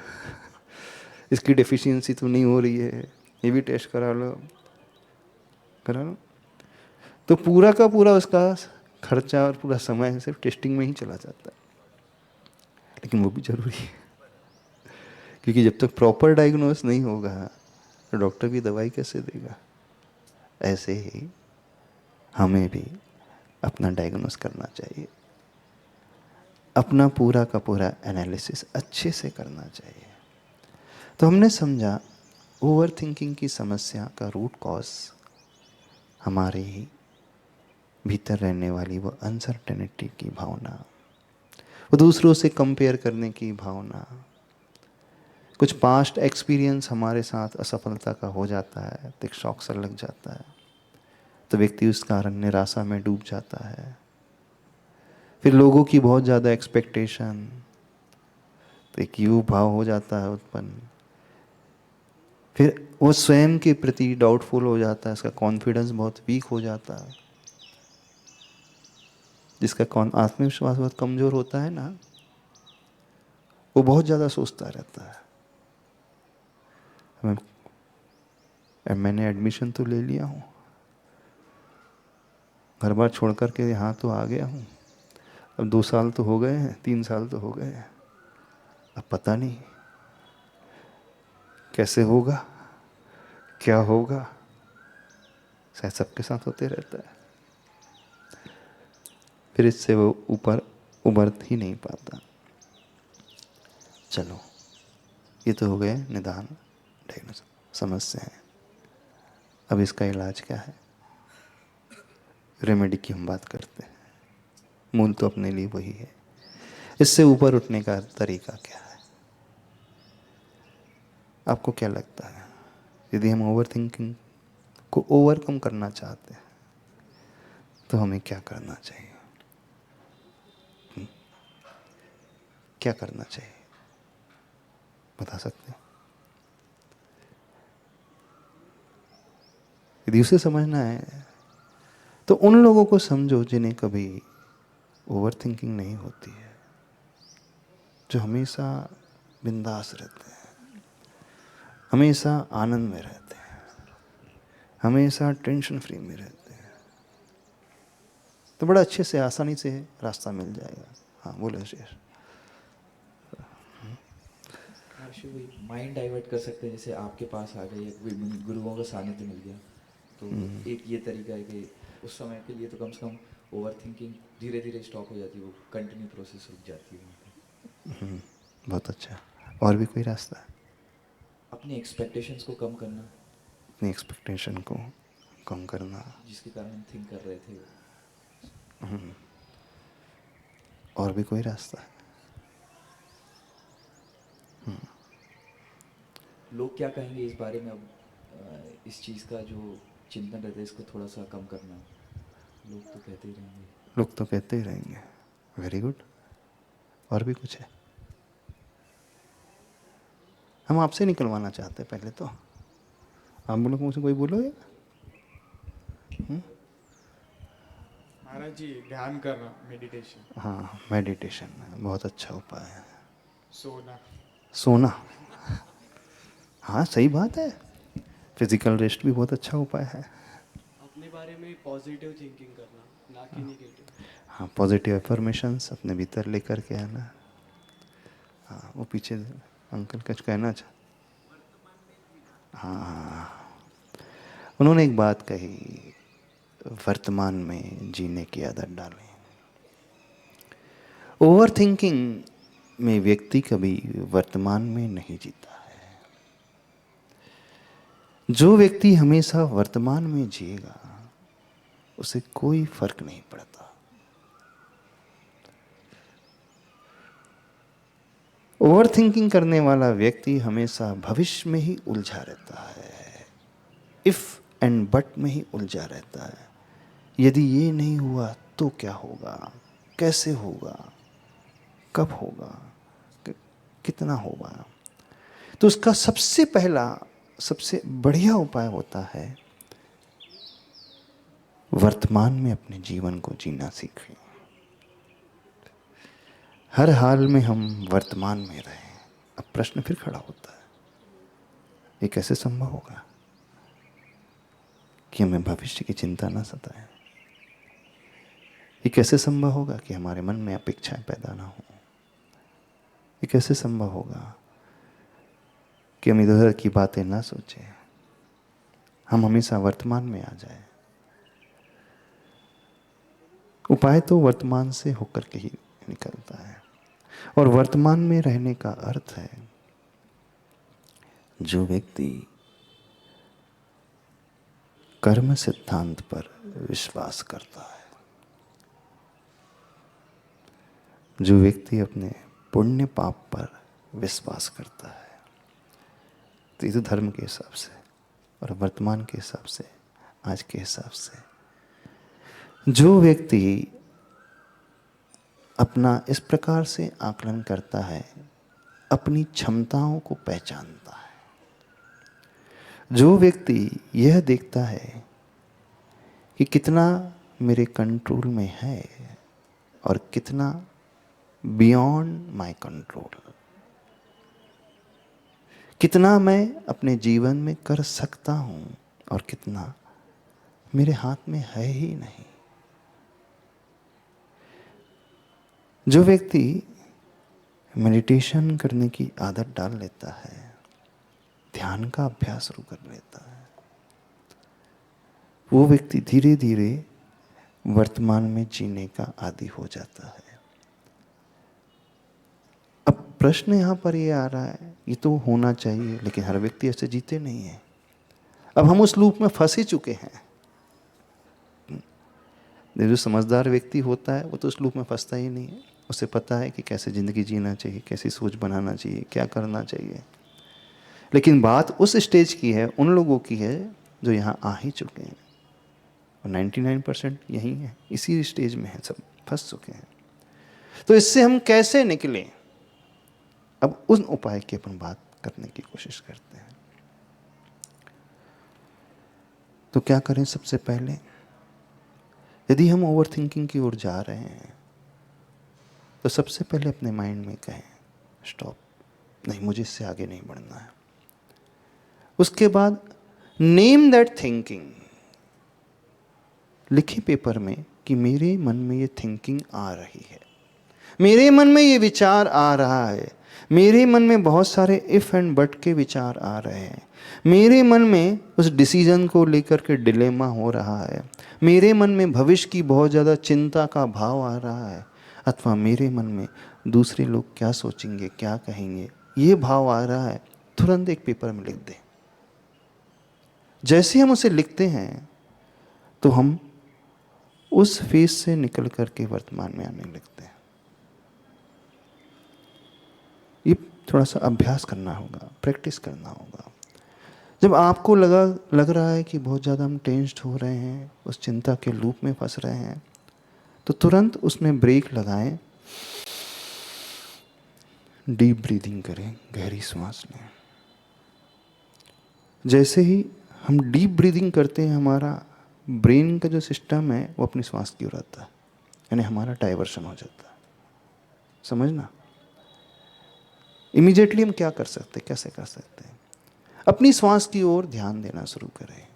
इसकी डेफिशिएंसी तो नहीं हो रही है, ये भी टेस्ट करा लो। तो पूरा का पूरा उसका खर्चा और पूरा समय सिर्फ टेस्टिंग में ही चला जाता है। लेकिन वो भी जरूरी है, क्योंकि जब तक प्रॉपर डायग्नोस नहीं होगा तो डॉक्टर भी दवाई कैसे देगा। ऐसे ही हमें भी अपना डायग्नोस करना चाहिए, अपना पूरा का पूरा एनालिसिस अच्छे से करना चाहिए। तो हमने समझा ओवर थिंकिंग की समस्या का रूट कॉज हमारे ही भीतर रहने वाली वो अनसर्टेनिटी की भावना, वो दूसरों से कंपेयर करने की भावना, कुछ पास्ट एक्सपीरियंस हमारे साथ असफलता का हो जाता है तो एक शॉक सा लग जाता है, तो व्यक्ति उस कारण निराशा में डूब जाता है। फिर लोगों की बहुत ज़्यादा एक्सपेक्टेशन, तो एक युव भाव हो जाता है उत्पन्न। फिर वो स्वयं के प्रति डाउटफुल हो जाता है, उसका कॉन्फिडेंस बहुत वीक हो जाता है। जिसका आत्मविश्वास बहुत कमज़ोर होता है ना, वो बहुत ज़्यादा सोचता रहता है, मैंने एडमिशन तो ले लिया हूँ, घर बार छोड़ कर के यहाँ तो आ गया हूँ, अब 2 साल तो हो गए हैं, 3 साल तो हो गए हैं, अब पता नहीं कैसे होगा, क्या होगा। शायद सबके साथ होते रहता है। फिर इससे वो ऊपर उभर ही नहीं पाता। चलो, ये तो हो गए निदान, डायग्नोसिस, समस्या है। अब इसका इलाज क्या है, रेमेडी की हम बात करते हैं। मूल तो अपने लिए वही है, इससे ऊपर उठने का तरीका क्या है? आपको क्या लगता है, यदि हम ओवर थिंकिंग को ओवरकम करना चाहते हैं तो हमें क्या करना चाहिए? क्या करना चाहिए, बता सकते हैं? यदि उसे समझना है तो उन लोगों को समझो जिन्हें कभी ओवर थिंकिंग नहीं होती है, जो हमेशा बिंदास रहते हैं, हमेशा आनंद में रहते हैं, हमेशा टेंशन फ्री में रहते हैं। तो बड़ा अच्छे से आसानी से रास्ता मिल जाएगा। हाँ बोले शेष। हर्षु भाई माइंड डाइवर्ट कर सकते हैं, जैसे आपके पास आ गए गुरुओं का सानिध्य मिल गया, तो एक ये तरीका है कि उस समय के लिए तो कम से कम ओवर थिंकिंग धीरे धीरे स्टॉप हो जाती है, वो कंटिन्यू प्रोसेस रुक जाती है वहाँ पे। बहुत अच्छा। और भी कोई रास्ता? अपनी एक्सपेक्टेशंस को कम करना, अपनी एक्सपेक्टेशन को कम करना, जिसके कारण हम थिंक कर रहे थे। और भी कोई रास्ता? लोग क्या कहेंगे इस बारे में, अब इस चीज़ का जो चिंतन रहता है इसको थोड़ा सा कम करना, लोग तो कहते ही रहेंगे। लोग तो कहते ही रहेंगे। Very good. और भी कुछ है? हम आपसे निकलवाना चाहते हैं पहले तो। आप बोलो, मुझसे कोई बोलोगे? महाराज जी ध्यान करना, मेडिटेशन। हाँ, मेडिटेशन बहुत अच्छा उपाय है। सोना। सोना, हाँ सही बात है। फिजिकल रेस्ट भी बहुत अच्छा उपाय है। अपने बारे में पॉजिटिव थिंकिंग करना, ना कि निगेटिव। हाँ, पॉजिटिव एफर्मेशंस अपने भीतर लेकर के आना। हाँ, वो पीछे अंकल कुछ कहना चाह। हाँ, उन्होंने एक बात कही, वर्तमान में जीने की आदत डालें। ओवर थिंकिंग में व्यक्ति कभी वर्तमान में नहीं जीता है। जो व्यक्ति हमेशा वर्तमान में जिएगा उसे कोई फर्क नहीं पड़ता। ओवर थिंकिंग करने वाला व्यक्ति हमेशा भविष्य में ही उलझा रहता है, इफ एंड बट में ही उलझा रहता है। यदि ये नहीं हुआ तो क्या होगा, कैसे होगा, कब होगा, कितना होगा। तो उसका सबसे पहला, सबसे बढ़िया उपाय होता है वर्तमान में अपने जीवन को जीना सीखें। हर हाल में हम वर्तमान में रहें। अब प्रश्न फिर खड़ा होता है, ये कैसे संभव होगा कि हमें भविष्य की चिंता ना सताए? ये कैसे संभव होगा कि हमारे मन में अपेक्षाएं पैदा ना हो? ये कैसे संभव होगा कि हम इधर उधर की बातें ना सोचें, हम हमेशा वर्तमान में आ जाएं? उपाय तो वर्तमान से होकर के ही निकलता है। और वर्तमान में रहने का अर्थ है, जो व्यक्ति कर्म सिद्धांत पर विश्वास करता है, जो व्यक्ति अपने पुण्य पाप पर विश्वास करता है, तो ये तो धर्म के हिसाब से और वर्तमान के हिसाब से, आज के हिसाब से, जो व्यक्ति अपना इस प्रकार से आकलन करता है, अपनी क्षमताओं को पहचानता है, जो व्यक्ति यह देखता है कि कितना मेरे कंट्रोल में है और कितना बियॉन्ड माय कंट्रोल, कितना मैं अपने जीवन में कर सकता हूं और कितना मेरे हाथ में है ही नहीं। जो व्यक्ति मेडिटेशन करने की आदत डाल लेता है, ध्यान का अभ्यास शुरू कर लेता है, वो व्यक्ति धीरे धीरे वर्तमान में जीने का आदी हो जाता है। अब प्रश्न यहाँ पर ये आ रहा है, ये तो होना चाहिए, लेकिन हर व्यक्ति ऐसे जीते नहीं है। अब हम उस लूप में फंस ही चुके हैं। जो समझदार व्यक्ति होता है वो तो उस लूप में फंसता ही नहीं है। उसे पता है कि कैसे ज़िंदगी जीना चाहिए, कैसी सोच बनाना चाहिए, क्या करना चाहिए। लेकिन बात उस स्टेज की है, उन लोगों की है जो यहाँ आ ही चुके हैं, और 99% यही है, इसी स्टेज में है, सब फंस चुके हैं। तो इससे हम कैसे निकलें, अब उन उपाय की अपन बात करने की कोशिश करते हैं। तो क्या करें? सबसे पहले यदि हम ओवर थिंकिंग की ओर जा रहे हैं तो सबसे पहले अपने माइंड में कहें स्टॉप, नहीं मुझे इससे आगे नहीं बढ़ना है। उसके बाद नेम दैट थिंकिंग, लिखे पेपर में कि मेरे मन में ये थिंकिंग आ रही है, मेरे मन में ये विचार आ रहा है, मेरे मन में बहुत सारे इफ एंड बट के विचार आ रहे हैं, मेरे मन में उस डिसीजन को लेकर के डिलेमा हो रहा है, मेरे मन में भविष्य की बहुत ज़्यादा चिंता का भाव आ रहा है, अथवा मेरे मन में दूसरे लोग क्या सोचेंगे क्या कहेंगे ये भाव आ रहा है, तुरंत एक पेपर में लिख दें। जैसे हम उसे लिखते हैं तो हम उस फेज से निकल करके वर्तमान में आने लगते हैं। ये थोड़ा सा अभ्यास करना होगा, प्रैक्टिस करना होगा। जब आपको लग रहा है कि बहुत ज़्यादा हम टेंस्ड हो रहे हैं, उस चिंता के लूप में फंस रहे हैं, तो तुरंत उसमें ब्रेक लगाएं, डीप ब्रीदिंग करें, गहरी सांस लें। जैसे ही हम डीप ब्रीदिंग करते हैं हमारा ब्रेन का जो सिस्टम है वो अपनी श्वास की ओर आता है, यानी हमारा डाइवर्शन हो जाता है। समझना, इमीडिएटली हम क्या कर सकते हैं, कैसे कर सकते हैं? अपनी श्वास की ओर ध्यान देना शुरू करें।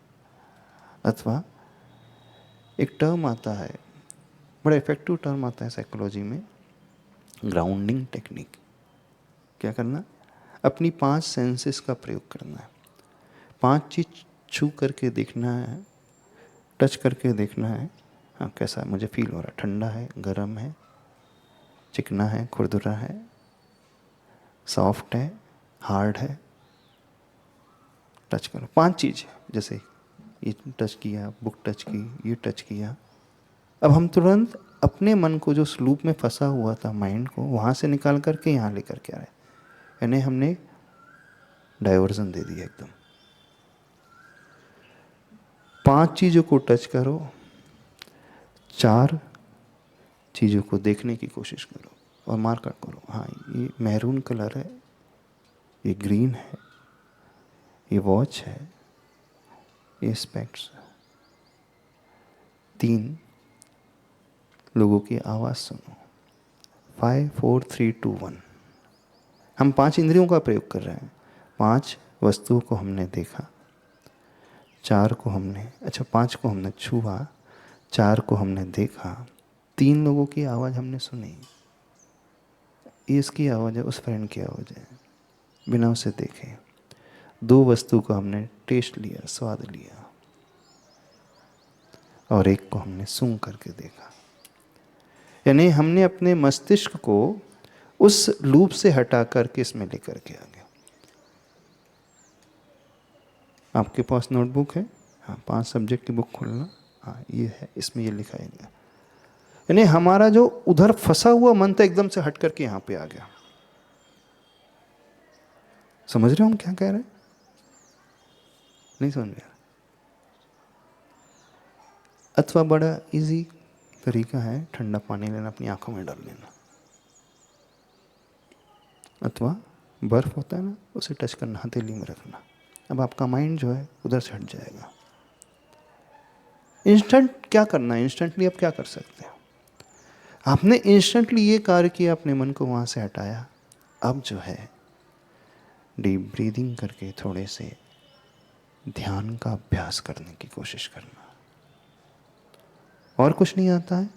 अथवा एक टर्म आता है, बड़ा इफेक्टिव टर्म आता है साइकोलॉजी में, ग्राउंडिंग टेक्निक। क्या करना? अपनी 5 सेंसेस का प्रयोग करना है। 5 चीज छू करके देखना है, टच करके देखना है, हाँ कैसा है, मुझे फील हो रहा है, ठंडा है, गर्म है, चिकना है, खुरदुरा है, सॉफ्ट है, हार्ड है, टच करो। 5 चीज़, जैसे ये टच किया, बुक टच की, ये टच किया। अब हम तुरंत अपने मन को जो लूप में फंसा हुआ था माइंड को, वहाँ से निकाल करके यहाँ लेकर के आ रहे, यानी हमने डाइवर्जन दे दिया एकदम। 5 चीज़ों को टच करो, 4 चीज़ों को देखने की कोशिश करो और मार्कर करो। हाँ ये मैरून कलर है, ये ग्रीन है, ये वॉच है, ये स्पेक्ट्स है। 3 लोगों की आवाज़ सुनो। 5 4 3 2 1। हम 5 इंद्रियों का प्रयोग कर रहे हैं। 5 वस्तुओं को हमने देखा, 4 को हमने 5 को हमने छुआ, 4 को हमने देखा, 3 लोगों की आवाज़ हमने सुनी। ये इसकी आवाज़ है, उस फ्रेंड की आवाज़ है, बिना उसे देखे। 2 वस्तु को हमने टेस्ट लिया, स्वाद लिया, और 1 को हमने सूंघ करके देखा। यानी हमने अपने मस्तिष्क को उस लूप से हटा करके इसमें लेकर के आ गया। आपके पास नोटबुक है, हाँ 5 सब्जेक्ट की बुक खोलना, हाँ ये है, इसमें ये लिखा है। यानी हमारा जो उधर फंसा हुआ मन था एकदम से हट करके यहाँ पे आ गया। समझ रहे हो हम क्या कह रहे हैं? नहीं समझ रहे? अथवा बड़ा इजी तरीका है, ठंडा पानी लेना, अपनी आंखों में डाल लेना, अथवा बर्फ होता है ना, उसे टच करना, हथेली में रखना। अब आपका माइंड जो है उधर से हट जाएगा। इंस्टेंट क्या करना है, इंस्टेंटली आप क्या कर सकते हो? आपने इंस्टेंटली ये कार्य किया, अपने मन को वहाँ से हटाया। अब जो है डीप ब्रीदिंग करके थोड़े से ध्यान का अभ्यास करने की कोशिश करना। और कुछ नहीं आता है,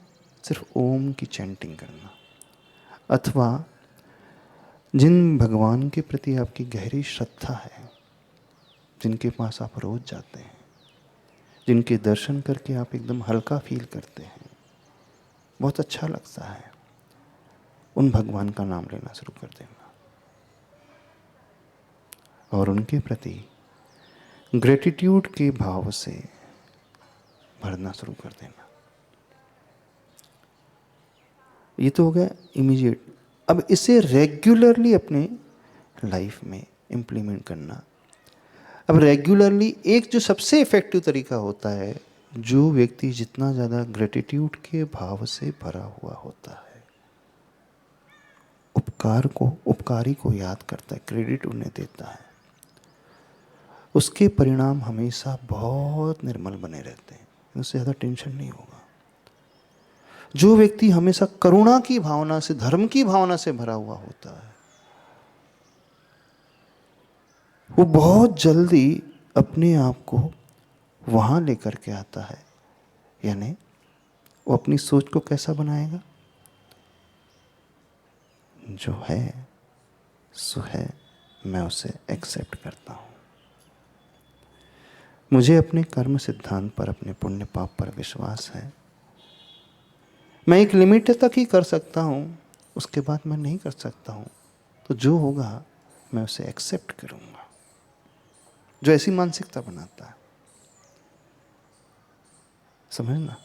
सिर्फ ओम की चैंटिंग करना। अथवा जिन भगवान के प्रति आपकी गहरी श्रद्धा है, जिनके पास आप रोज जाते हैं, जिनके दर्शन करके आप एकदम हल्का फील करते हैं, बहुत अच्छा लगता है, उन भगवान का नाम लेना शुरू कर देना और उनके प्रति ग्रेटिट्यूड के भाव से भरना शुरू कर देना। ये तो हो गया इमीडिएट। अब इसे रेगुलरली अपने लाइफ में इम्प्लीमेंट करना। अब रेगुलरली एक जो सबसे इफेक्टिव तरीका होता है, जो व्यक्ति जितना ज़्यादा ग्रेटिट्यूड के भाव से भरा हुआ होता है, उपकारी को याद करता है, क्रेडिट उन्हें देता है, उसके परिणाम हमेशा बहुत निर्मल बने रहते हैं, उससे ज़्यादा टेंशन नहीं होगा। जो व्यक्ति हमेशा करुणा की भावना से, धर्म की भावना से भरा हुआ होता है, वो बहुत जल्दी अपने आप को वहां लेकर के आता है। यानी वो अपनी सोच को कैसा बनाएगा? जो है सो है, मैं उसे एक्सेप्ट करता हूं। मुझे अपने कर्म सिद्धांत पर, अपने पुण्य पाप पर विश्वास है। मैं एक लिमिट तक ही कर सकता हूं, उसके बाद मैं नहीं कर सकता हूं। तो जो होगा मैं उसे एक्सेप्ट करूंगा। जो ऐसी मानसिकता बनाता है, समझना।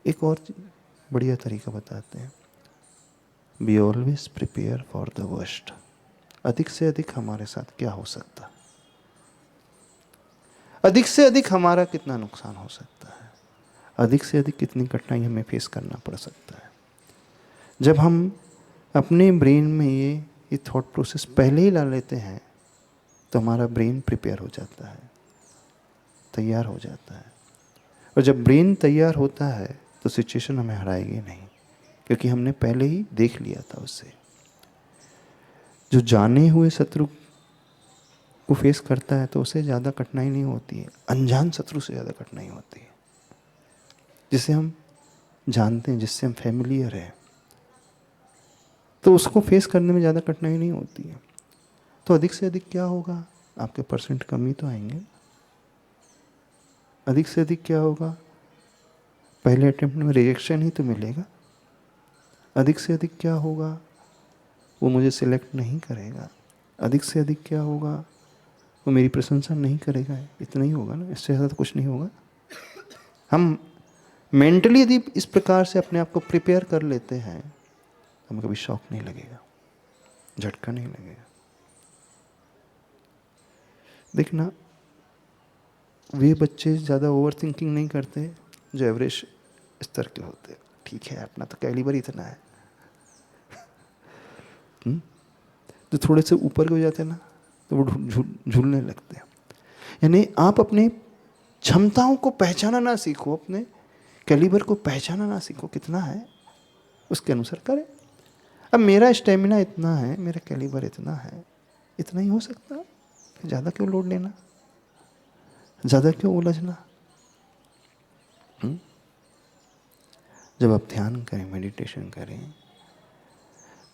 एक और बढ़िया तरीका बताते हैं, be always prepare for the worst. अधिक से अधिक हमारे साथ क्या हो सकता है, अधिक से अधिक हमारा कितना नुकसान हो सकता है, अधिक से अधिक कितनी कठिनाई हमें फेस करना पड़ सकता है। जब हम अपने ब्रेन में ये थॉट प्रोसेस पहले ही ला लेते हैं तो हमारा ब्रेन प्रिपेयर हो जाता है, तैयार हो जाता है। और जब ब्रेन तैयार होता है तो सिचुएशन हमें हराएगी नहीं, क्योंकि हमने पहले ही देख लिया था उससे। जो जाने हुए शत्रु को फेस करता है तो उसे ज़्यादा कठिनाई नहीं होती है, अनजान शत्रु से ज़्यादा कठिनाई होती है। जिसे हम जानते हैं, जिससे हम फैमिलियर हैं, तो उसको फेस करने में ज़्यादा कठिनाई नहीं होती है। तो अधिक से अधिक क्या होगा, आपके परसेंट कम ही तो आएंगे। अधिक से अधिक क्या होगा, पहले अटेम्प्ट में रिजेक्शन ही तो मिलेगा। अधिक से अधिक क्या होगा, वो मुझे सिलेक्ट नहीं करेगा। अधिक से अधिक क्या होगा, वो मेरी प्रशंसा नहीं करेगा। इतना ही होगा ना, इससे ज़्यादा तो कुछ नहीं होगा। हम मेंटली यदि इस प्रकार से अपने आप को प्रिपेयर कर लेते हैं, हमें कभी शॉक नहीं लगेगा, झटका नहीं लगेगा। देखना, वे बच्चे ज़्यादा ओवर थिंकिंग नहीं करते जो एवरेज स्तर के होते। ठीक है, अपना तो कैलिबर इतना है। जो थोड़े से ऊपर के हो जाते हैं ना, तो वो झूलने लगते हैं। यानी आप अपने क्षमताओं को पहचाना ना सीखो, अपने कैलिबर को पहचाना ना सीखो, कितना है उसके अनुसार करें। अब मेरा स्टेमिना इतना है, मेरा कैलिबर इतना है, इतना ही हो सकता है, ज़्यादा क्यों लोड लेना, ज़्यादा क्यों उलझना। जब आप ध्यान करें, मेडिटेशन करें,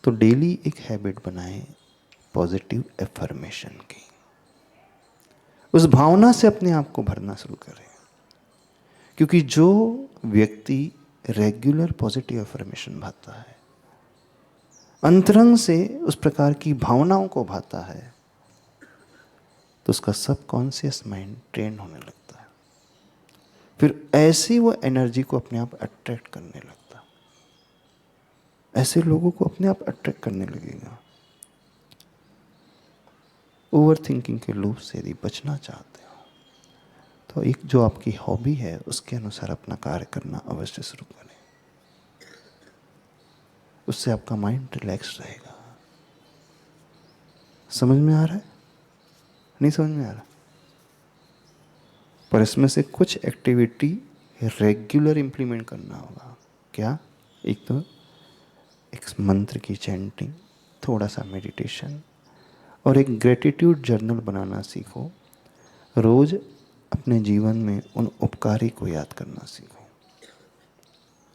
तो डेली एक हैबिट बनाएं पॉजिटिव एफर्मेशन की। उस भावना से अपने आप को भरना शुरू करें, क्योंकि जो व्यक्ति रेगुलर पॉजिटिव एफर्मेशन भाता है, अंतरंग से उस प्रकार की भावनाओं को भाता है, तो उसका सबकॉन्शियस माइंड ट्रेन होने लगता है। फिर ऐसी वो एनर्जी को अपने आप अट्रैक्ट करने लगता है, ऐसे लोगों को अपने आप अट्रैक्ट करने लगेगा। ओवर थिंकिंग के लूप से यदि बचना चाहते हो तो एक जो आपकी हॉबी है उसके अनुसार अपना कार्य करना अवश्य शुरू करें। उससे आपका माइंड रिलैक्स रहेगा। समझ में आ रहा है? नहीं समझ में आ रहा? पर इसमें से कुछ एक्टिविटी रेगुलर इंप्लीमेंट करना होगा। क्या? एक तो एक मंत्र की चैंटिंग, थोड़ा सा मेडिटेशन, और एक ग्रेटिट्यूड जर्नल बनाना सीखो। रोज अपने जीवन में उन उपकारी को याद करना सीखो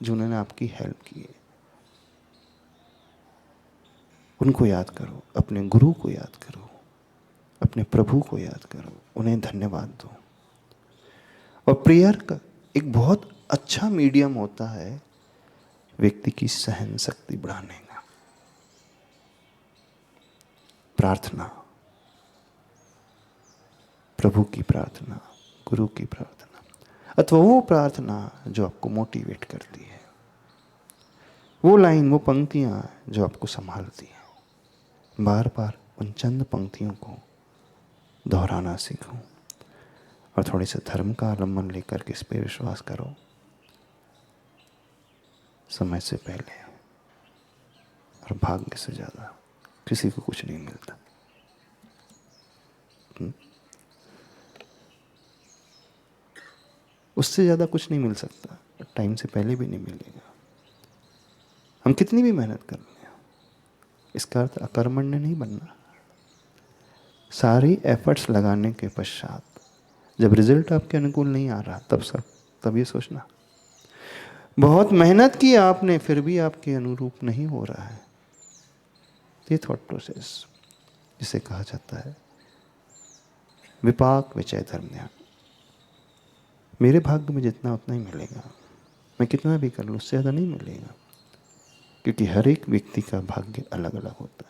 जिन्होंने आपकी हेल्प की है। उनको याद करो, अपने गुरु को याद करो, अपने प्रभु को याद करो, उन्हें धन्यवाद दो। और प्रेयर का एक बहुत अच्छा मीडियम होता है व्यक्ति की सहन शक्ति बढ़ाने का। प्रार्थना, प्रभु की प्रार्थना, गुरु की प्रार्थना, अथवा वो प्रार्थना जो आपको मोटिवेट करती है, वो लाइन, वो पंक्तियां जो आपको संभालती हैं। बार बार उन चंद पंक्तियों को दोहराना सीखो और थोड़े से धर्म का अवलंबन लेकर के इस पर विश्वास करो। समय से पहले और भाग्य से ज़्यादा किसी को कुछ नहीं मिलता। उससे ज़्यादा कुछ नहीं मिल सकता, टाइम से पहले भी नहीं मिलेगा। हम कितनी भी मेहनत कर लें, इसका अर्थ अकर्मण्य नहीं बनना। सारी एफर्ट्स लगाने के पश्चात जब रिजल्ट आपके अनुकूल नहीं आ रहा, तब ये सोचना, बहुत मेहनत की आपने फिर भी आपके अनुरूप नहीं हो रहा है। ये थॉट प्रोसेस जिसे कहा जाता है विपाक विचय धर्म ध्यान। मेरे भाग्य में जितना उतना ही मिलेगा, मैं कितना भी कर लूँ उससे ज़्यादा नहीं मिलेगा, क्योंकि हर एक व्यक्ति का भाग्य अलग अलग होता है।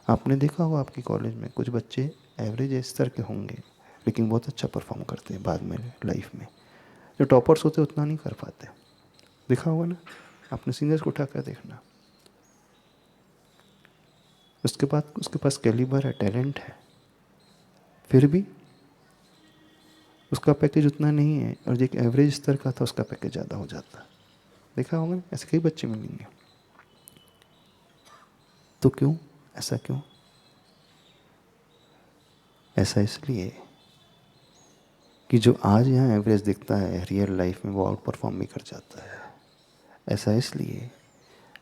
आपने देखा होगा आपके कॉलेज में कुछ बच्चे एवरेज स्तर के होंगे लेकिन बहुत अच्छा परफॉर्म करते हैं बाद में लाइफ में। जो टॉपर्स होते उतना नहीं कर पाते, देखा होगा ना, आपने सीनियर्स को उठा कर देखना, उसके बाद उसके पास कैलिबर है, टैलेंट है, फिर भी उसका पैकेज उतना नहीं है, और जो एक एवरेज स्तर का था उसका पैकेज ज़्यादा हो जाता है। देखा होगा ना, ऐसे कई बच्चे मिलेंगे। तो क्यों ऐसा, क्यों ऐसा? इसलिए कि जो आज यहाँ एवरेज दिखता है रियल लाइफ में वो आउट परफॉर्म भी कर जाता है। ऐसा इसलिए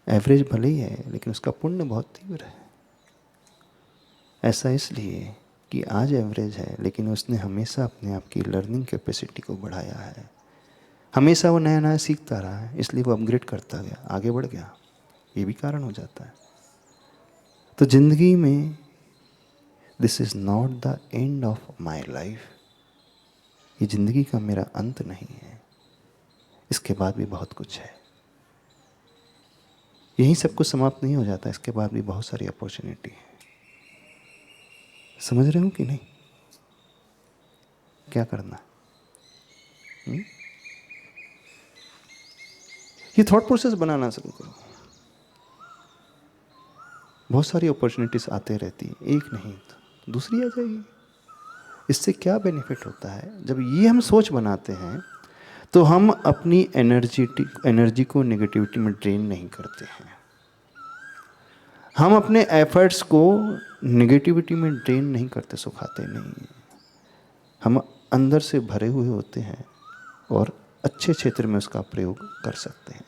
एवरेज भले ही है लेकिन उसका पुण्य बहुत तीव्र है। ऐसा इसलिए कि आज एवरेज है लेकिन उसने हमेशा अपने आप की लर्निंग कैपेसिटी को बढ़ाया है, हमेशा वो नया नया सीखता रहा है, इसलिए वो अपग्रेड करता गया, आगे बढ़ गया। ये भी कारण हो जाता है। तो जिंदगी में this is not the end of my life, ये ज़िंदगी का मेरा अंत नहीं है, इसके बाद भी बहुत कुछ है। यहीं सब कुछ समाप्त नहीं हो जाता, इसके बाद भी बहुत सारी अपॉर्चुनिटी है। समझ रहे हो कि नहीं? क्या करना? ये थॉट प्रोसेस बनाना शुरू करो। बहुत सारी अपॉर्चुनिटीज आते रहती है, एक नहीं तो दूसरी आ जाएगी। इससे क्या बेनिफिट होता है? जब ये हम सोच बनाते हैं तो हम अपनी एनर्जी को नेगेटिविटी में ड्रेन नहीं करते हैं, हम अपने एफर्ट्स को नेगेटिविटी में ड्रेन नहीं करते, सुखाते नहीं। हम अंदर से भरे हुए होते हैं और अच्छे क्षेत्र में उसका प्रयोग कर सकते हैं।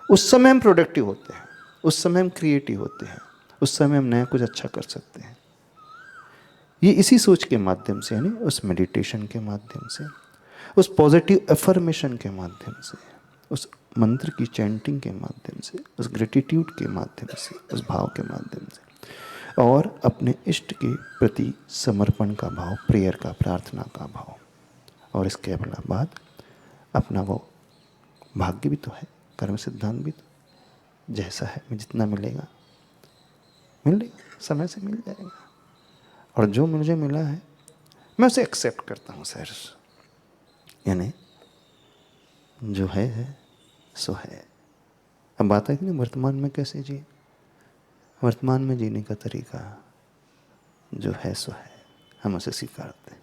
उस समय हम प्रोडक्टिव होते हैं, उस समय हम क्रिएटिव होते हैं, उस समय हम नया कुछ अच्छा कर सकते हैं। ये इसी सोच के माध्यम से, यानी उस मेडिटेशन के माध्यम से, उस पॉजिटिव एफर्मेशन के माध्यम से, उस मंत्र की चैंटिंग के माध्यम से, उस ग्रेटिट्यूड के माध्यम से, उस भाव के माध्यम से, और अपने इष्ट के प्रति समर्पण का भाव, प्रेयर का, प्रार्थना का भाव, और इसके बाद अपना वो भाग्य भी तो है, कर्म सिद्धांत भी तो, जैसा है मैं जितना मिलेगा समय से मिल जाएगा, और जो मुझे मिला है मैं उसे एक्सेप्ट करता हूँ सर। यानी जो है सो है। अब बात है कि नहीं, वर्तमान में कैसे जिए? वर्तमान में जीने का तरीका जो है सो है, हम उसे स्वीकारते हैं।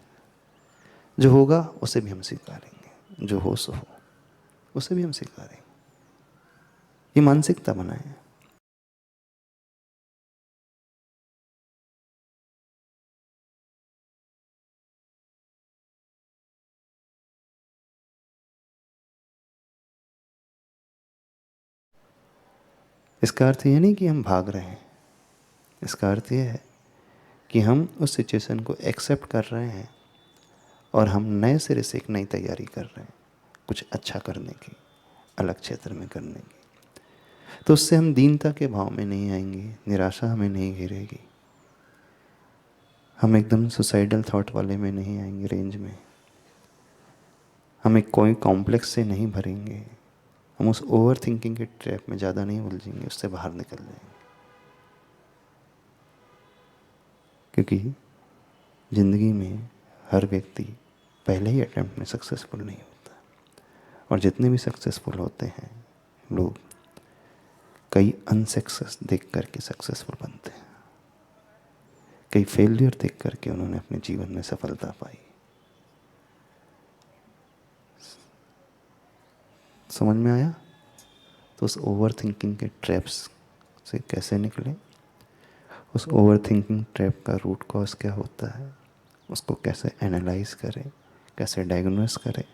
जो होगा उसे भी हम स्वीकारेंगे, जो हो सो हो उसे भी हम स्वीकारेंगे। ये मानसिकता बनाए। इसका अर्थ ये नहीं कि हम भाग रहे हैं, इसका अर्थ ये है कि हम उस सिचुएशन को एक्सेप्ट कर रहे हैं और हम नए सिरे से एक नई तैयारी कर रहे हैं, कुछ अच्छा करने की, अलग क्षेत्र में करने की। तो उससे हम दीनता के भाव में नहीं आएंगे, निराशा हमें नहीं घेरेगी, हम एकदम सुसाइडल थॉट वाले में नहीं आएंगे, रेंज में हम एक कोई कॉम्प्लेक्स से नहीं भरेंगे, हम उस ओवर थिंकिंग के ट्रैप में ज़्यादा नहीं उलझेंगे, उससे बाहर निकल जाएंगे। क्योंकि ज़िंदगी में हर व्यक्ति पहले ही अटेम्प्ट में सक्सेसफुल नहीं होता, और जितने भी सक्सेसफुल होते हैं लोग कई अनसक्सेस देख करके सक्सेसफुल बनते हैं, कई फेलियर देख करके उन्होंने अपने जीवन में सफलता पाई। समझ में आया? तो उस ओवर थिंकिंग के ट्रैप्स से कैसे निकले, उस ओवर थिंकिंग ट्रैप का रूट कॉज क्या होता है, उसको कैसे एनालाइज करें, कैसे डायग्नोस करें,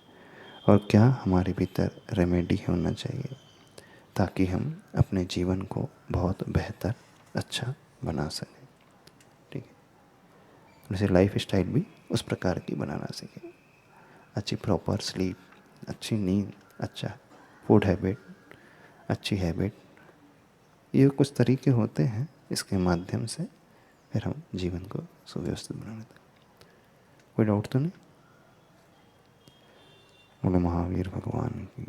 और क्या हमारे भीतर रेमेडी होना चाहिए ताकि हम अपने जीवन को बहुत बेहतर अच्छा बना सकें। ठीक है, वैसे लाइफ स्टाइल भी उस प्रकार की बनाना सीखें। अच्छी प्रॉपर स्लीप, अच्छी नींद, अच्छा फूड हैबिट, अच्छी हैबिट, ये कुछ तरीके होते हैं, इसके माध्यम से फिर हम जीवन को सुव्यवस्थित बना लेते हैं। कोई डाउट तो नहीं? बोले महावीर भगवान की